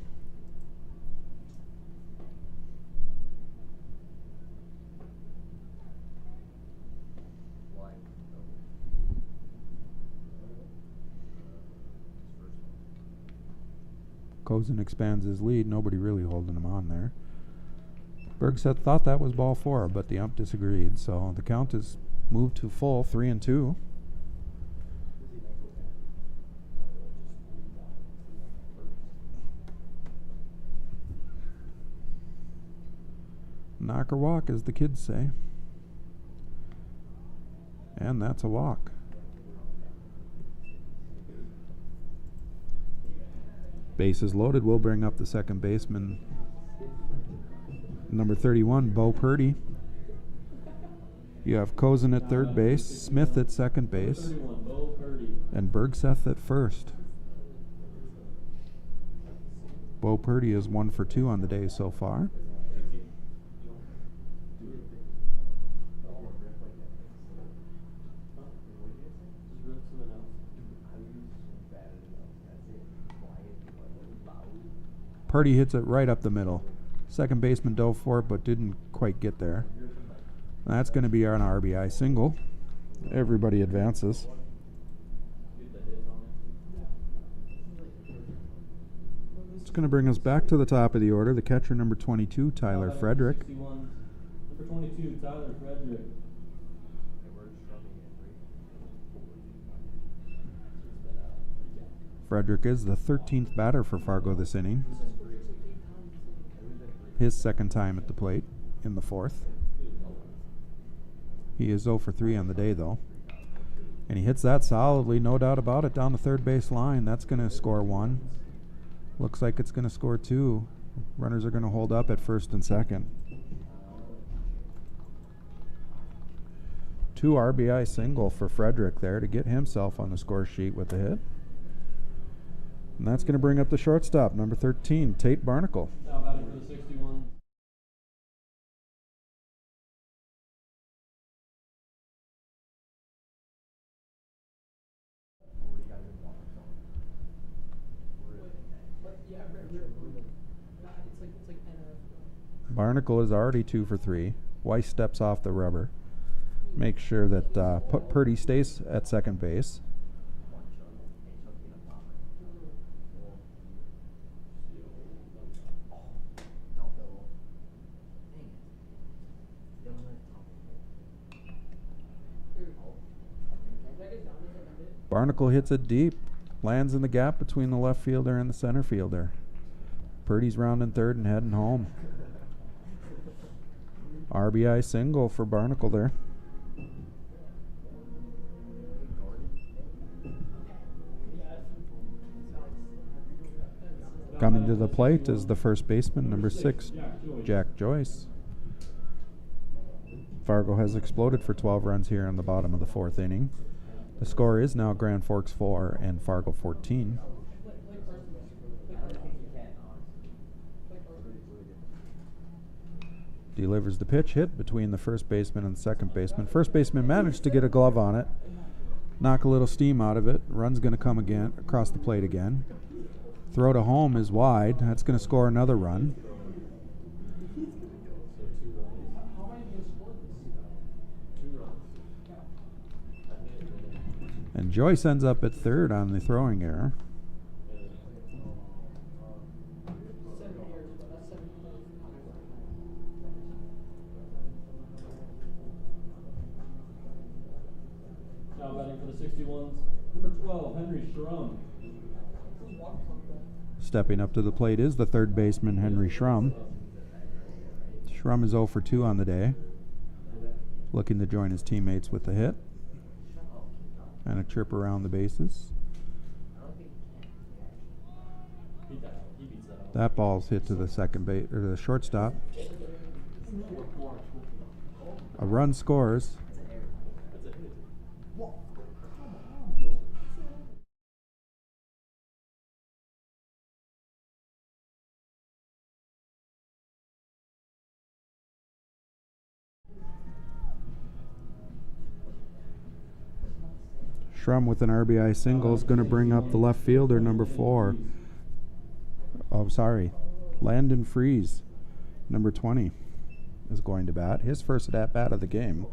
Kozin expands his lead. Nobody really holding him on there. Bergseth thought that was ball 4, but the ump disagreed. So the count is moved to full, 3-2. Knock or walk, as the kids say. And that's a walk. Bases loaded. We'll bring up the second baseman, number 31, Bo Purdy. You have Kozin at third base, Smith at second base, and Bergseth at first. Bo Purdy is 1 for 2 on the day so far. Purdy hits it right up the middle. Second baseman dove for it, but didn't quite get there. That's going to be an RBI single. Everybody advances. It's going to bring us back to the top of the order. The catcher, number 22, Tyler Frederick.
Number 22, Tyler Frederick.
Frederick is the 13th batter for Fargo this inning. His second time at the plate in the fourth. He is 0 for 3 on the day, though. And he hits that solidly, no doubt about it, down the third base line. That's going to score 1. Looks like it's going to score 2. Runners are going to hold up at first and second. 2 RBI single for Frederick there to get himself on the score sheet with the hit. And that's going to bring up the shortstop, number 13, Tate Barnacle.
Now batting for the 61.
Barnacle is already 2 for 3. Weiss steps off the rubber. Make sure that Purdy stays at second base. Barnacle hits it deep, lands in the gap between the left fielder and the center fielder. Purdy's rounding third and heading home. RBI single for Barnacle there. Coming to the plate is the first baseman, number 6, Jack Joyce. Fargo has exploded for 12 runs here in the bottom of the fourth inning. The score is now Grand Forks 4 and Fargo 14. Delivers the pitch, hit between the first baseman and the second baseman. First baseman managed to get a glove on it, knock a little steam out of it. Run's going to come again across the plate again. Throw to home is wide. That's going to score another run. And Joyce ends up at third on the throwing error.
Now batting for the 61s, number 12, Henry Sharon.
Stepping up to the plate is the third baseman, Henry Schrum. Schrum is 0 for 2 on the day, looking to join his teammates with a hit and a trip around the bases. That ball's hit to the second base or the shortstop. A run scores. Schrum with an RBI single is going to bring up the left fielder, number 4. Oh, sorry. Landon Freeze, number 20, is going to bat. His first at-bat of the game.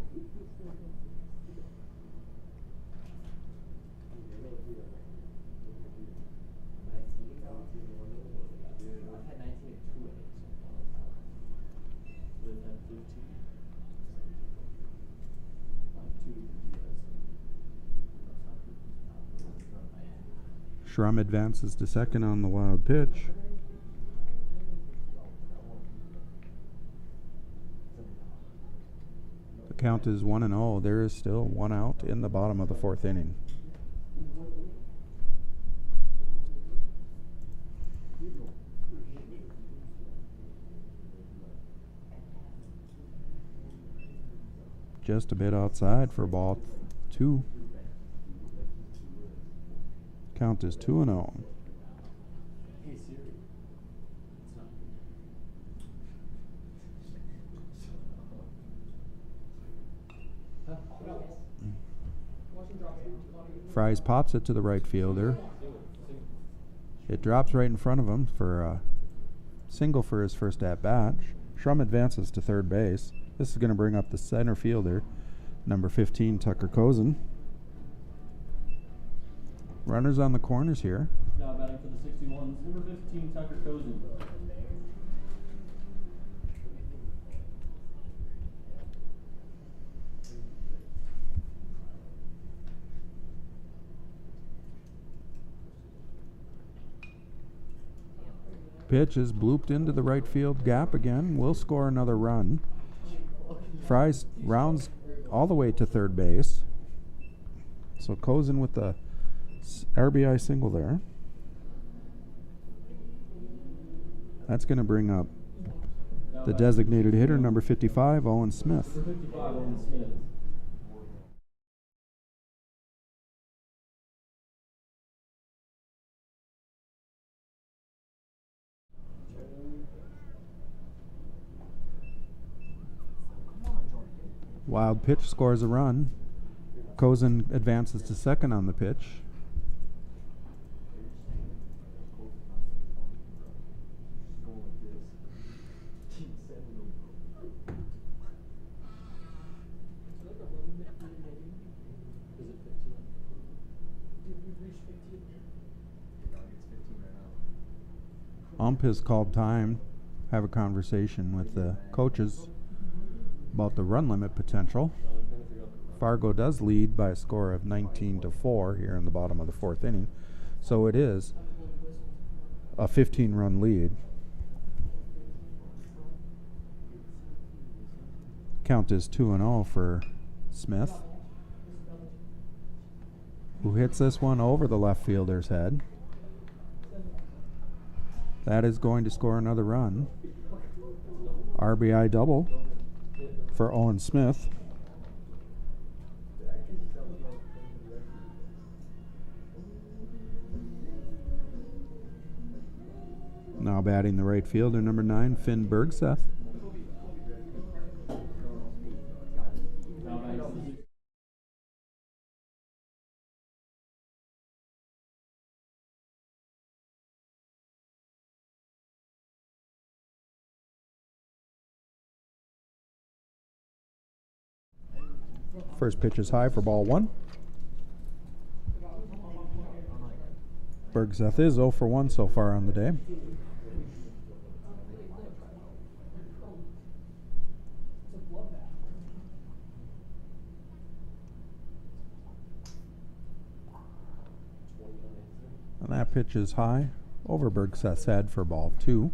Schrum advances to second on the wild pitch. The count is 1-0. There is still 1 out in the bottom of the 4th inning. Just a bit outside for ball 2. Count is 2-0. Fries pops it to the right fielder. It drops right in front of him for a single for his first at-bat. Schrum advances to third base. This is going to bring up the center fielder, number 15, Tucker Kozin. Runners on the corners here.
Now batting for the 61s, number 15, Tucker Kozin.
Pitch is blooped into the right field gap again. Will score another run. Fries rounds all the way to third base. So Kozin with the RBI single there. That's going to bring up the designated hitter, number 55, Owen Smith.
Number 55, Owen Smith.
Wild pitch scores a run. Kozin advances to second on the pitch. Ump has called time. Have a conversation with the coaches about the run limit potential. Fargo does lead by a score of 19-4 here in the bottom of the 4th inning. So it is a 15-run lead. Count is 2-0 for Smith, who hits this one over the left fielder's head. That is going to score another run. RBI double for Owen Smith. Now batting the right fielder, number 9, Finn Bergseth. First pitch is high for ball 1. Bergseth is 0 for 1 so far on the day. And that pitch is high over Bergseth's head for ball 2.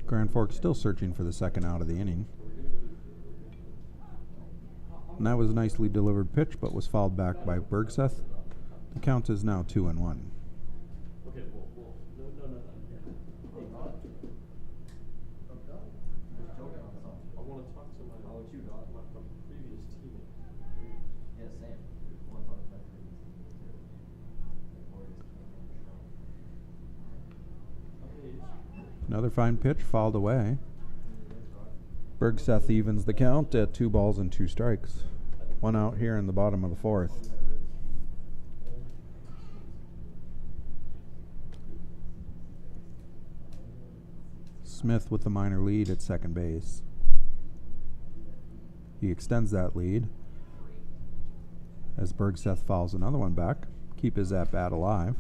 Grand Forks still searching for the second out of the inning. And that was a nicely delivered pitch, but was fouled back by Bergseth. The count is now 2-1.
Okay, well, no. I want to talk to my previous teammate.
Yeah, same. One thought of my previous team too.
Another fine pitch fouled away. Bergseth evens the count at 2 balls and 2 strikes. 1 out here in the bottom of the 4th. Smith with the minor lead at second base. He extends that lead as Bergseth fouls another one back. Keep his at-bat alive.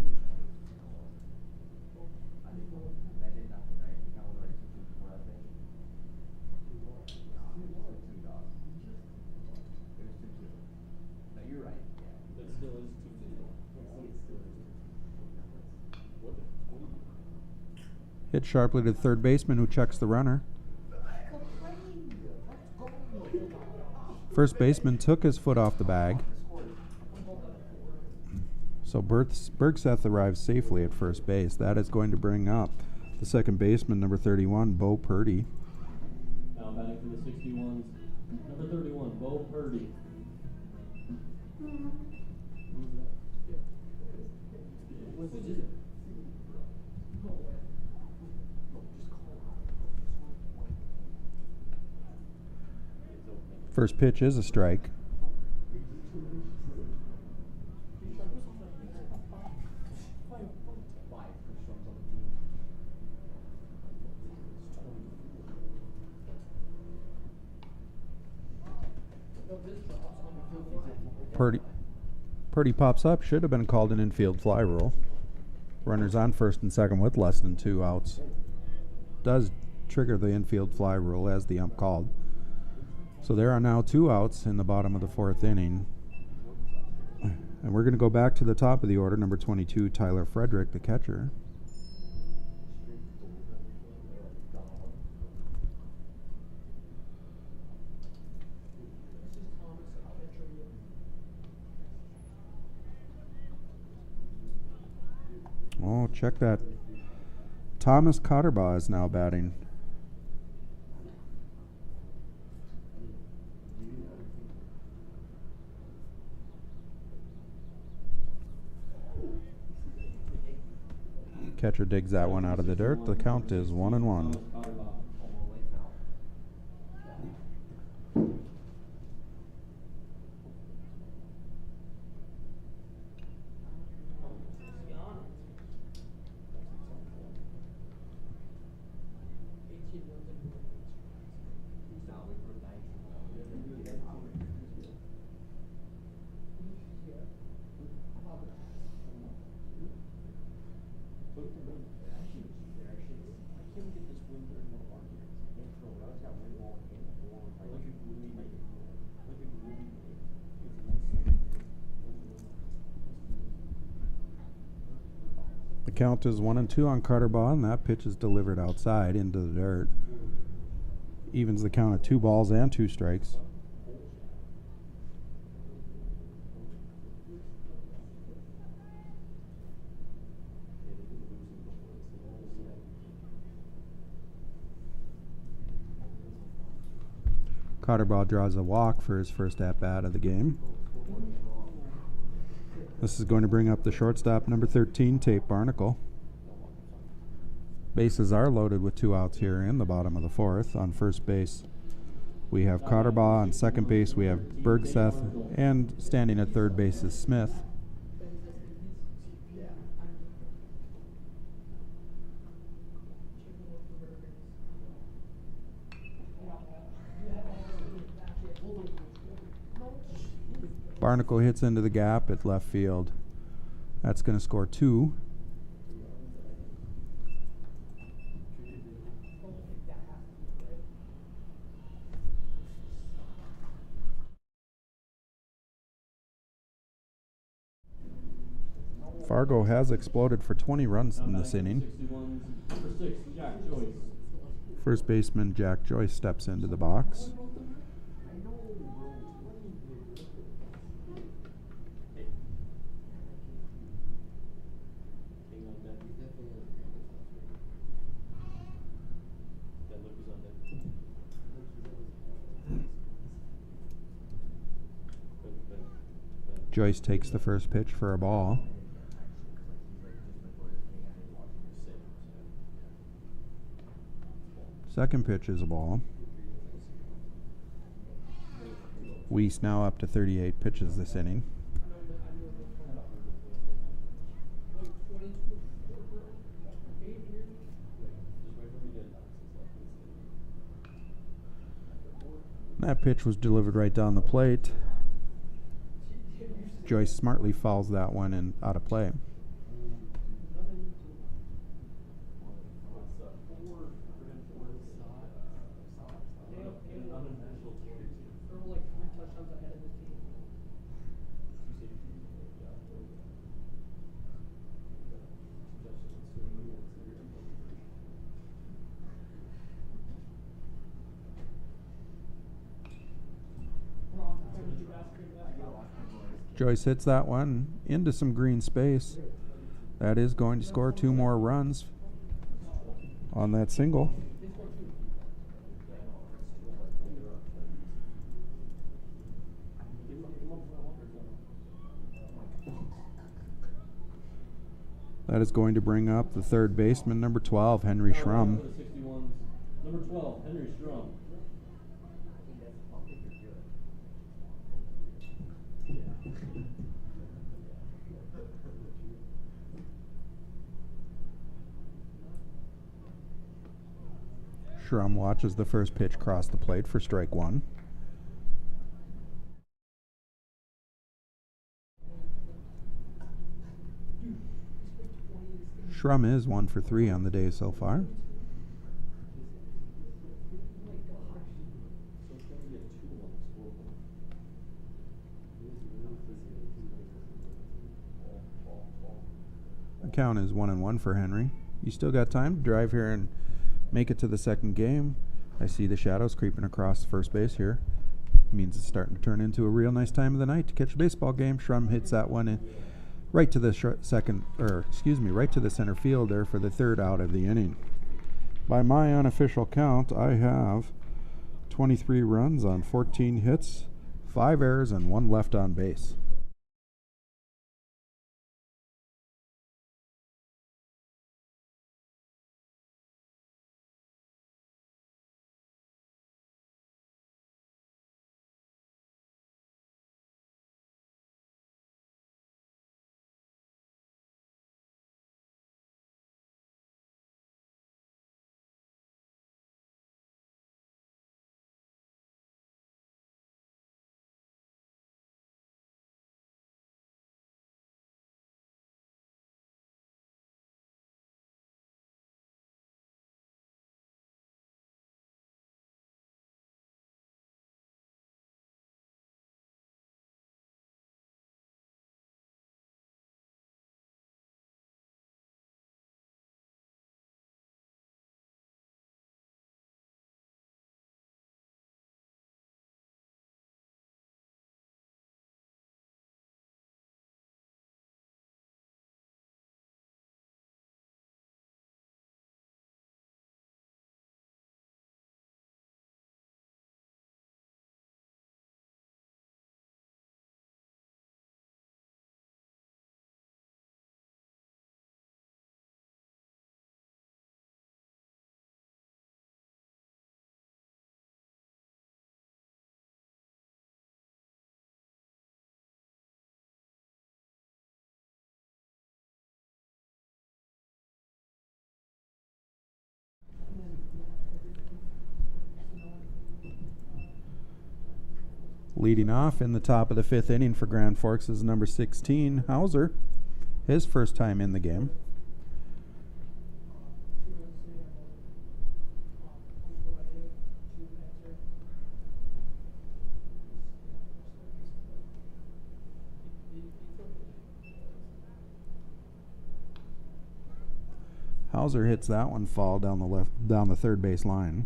Hit sharply to the third baseman, who checks the runner. First baseman took his foot off the bag. So Bergseth arrives safely at first base. That is going to bring up the second baseman, number 31, Bo Purdy.
Now batting for the 61s, number 31, Bo Purdy.
First pitch is a strike. Purdy pops up. Should have been called an infield fly rule. Runners on first and second with less than 2 outs. Does trigger the infield fly rule as the ump called. So there are now 2 outs in the bottom of the 4th inning. And we're going to go back to the top of the order. Number 22, Tyler Frederick, the catcher. Oh, check that. Thomas Cotterbaugh is now batting. Catcher digs that one out of the dirt. The count is 1-1. The count is 1-2 on Cotterbaugh, and that pitch is delivered outside into the dirt. Evens the count at 2 balls and 2 strikes. Cotterbaugh draws a walk for his first at-bat of the game. This is going to bring up the shortstop, number 13, Tate Barnacle. Bases are loaded with 2 outs here in the bottom of the 4th. On first base, we have Cotterbaugh. On second base, we have Bergseth. And standing at third base is Smith. Barnacle hits into the gap at left field. That's going to score 2. Fargo has exploded for 20 runs
Now
in this
batting
inning.
61, number 6, Jack Joyce.
First baseman Jack Joyce steps into the box.
King on deck. That look is on deck. Ben.
Joyce takes the first pitch for a ball. Second pitch is a ball. Weiss now up to 38 pitches this inning. That pitch was delivered right down the plate. Joyce smartly fouls that one and out of play. Joyce hits that one into some green space. That is going to score 2 more runs on that single. That is going to bring up the third baseman, number 12, Henry Schrum.
Number 12, Henry Schrum.
Schrum watches the first pitch cross the plate for strike 1. Schrum is 1 for 3 on the day so far. The count is 1-1 for Henry. You still got time to drive here and make it to the second game. I see the shadows creeping across first base here. Means it's starting to turn into a real nice time of the night to catch a baseball game. Schrum hits that one in right to the right to the center field there for the third out of the inning. By my unofficial count, I have 23 runs on 14 hits, 5 errors, and 1 left on base. Leading off in the top of the 5th inning for Grand Forks is number 16, Hauser. His first time in the game. Hauser hits that one foul down the third base line.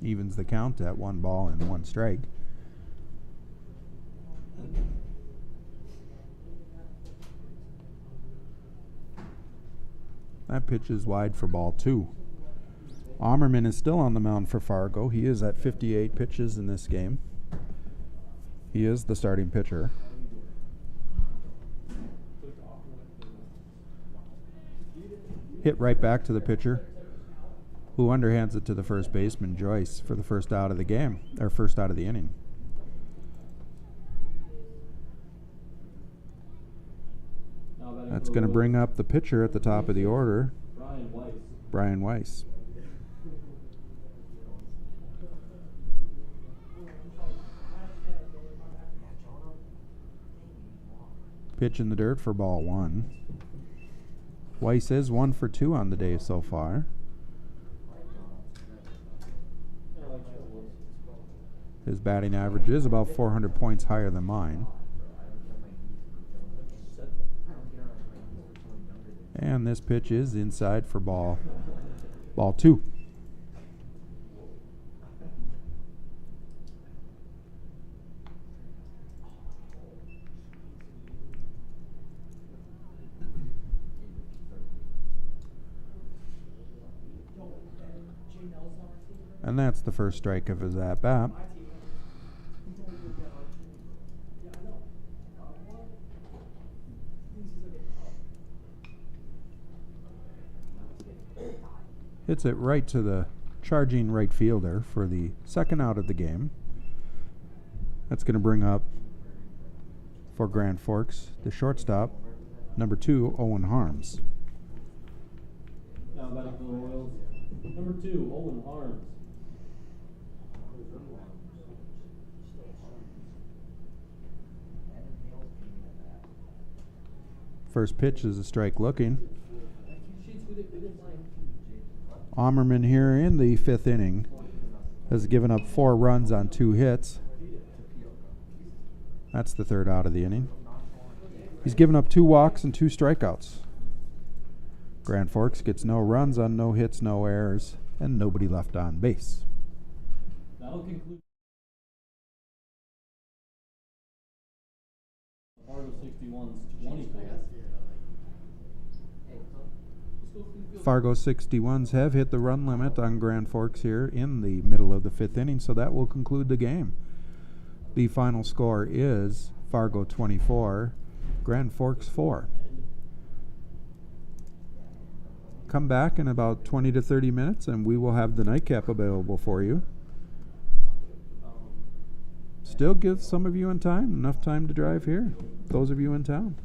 Evens the count at 1 ball and 1 strike. That pitch is wide for ball 2. Ammerman is still on the mound for Fargo. He is at 58 pitches in this game. He is the starting pitcher. Hit right back to the pitcher, who underhands it to the first baseman, Joyce, for the first out of the game, or first out of the inning. That's going to bring up the pitcher at the top of the order, Brian Weiss. Pitch in the dirt for ball 1. Weiss is 1 for 2 on the day so far. His batting average is about 400 points higher than mine. And this pitch is inside for ball 2. And that's the first strike of his at-bat. Hits it right to the charging right fielder for the second out of the game. That's going to bring up, for Grand Forks, the shortstop, number 2, Owen Harms.
Now batting for the Royals, number 2, Owen Harms.
First pitch is a strike looking. Ammerman here in the 5th inning has given up 4 runs on 2 hits. That's the third out of the inning. He's given up 2 walks and 2 strikeouts. Grand Forks gets no runs on no hits, no errors, and nobody left on base.
That'll conclude Fargo 61's 24.
Fargo 61s have hit the run limit on Grand Forks here in the middle of the 5th inning, so that will conclude the game. The final score is Fargo 24, Grand Forks 4. Come back in about 20 to 30 minutes and we will have the nightcap available for you. Still gives some of you in time enough time to drive here, those of you in town.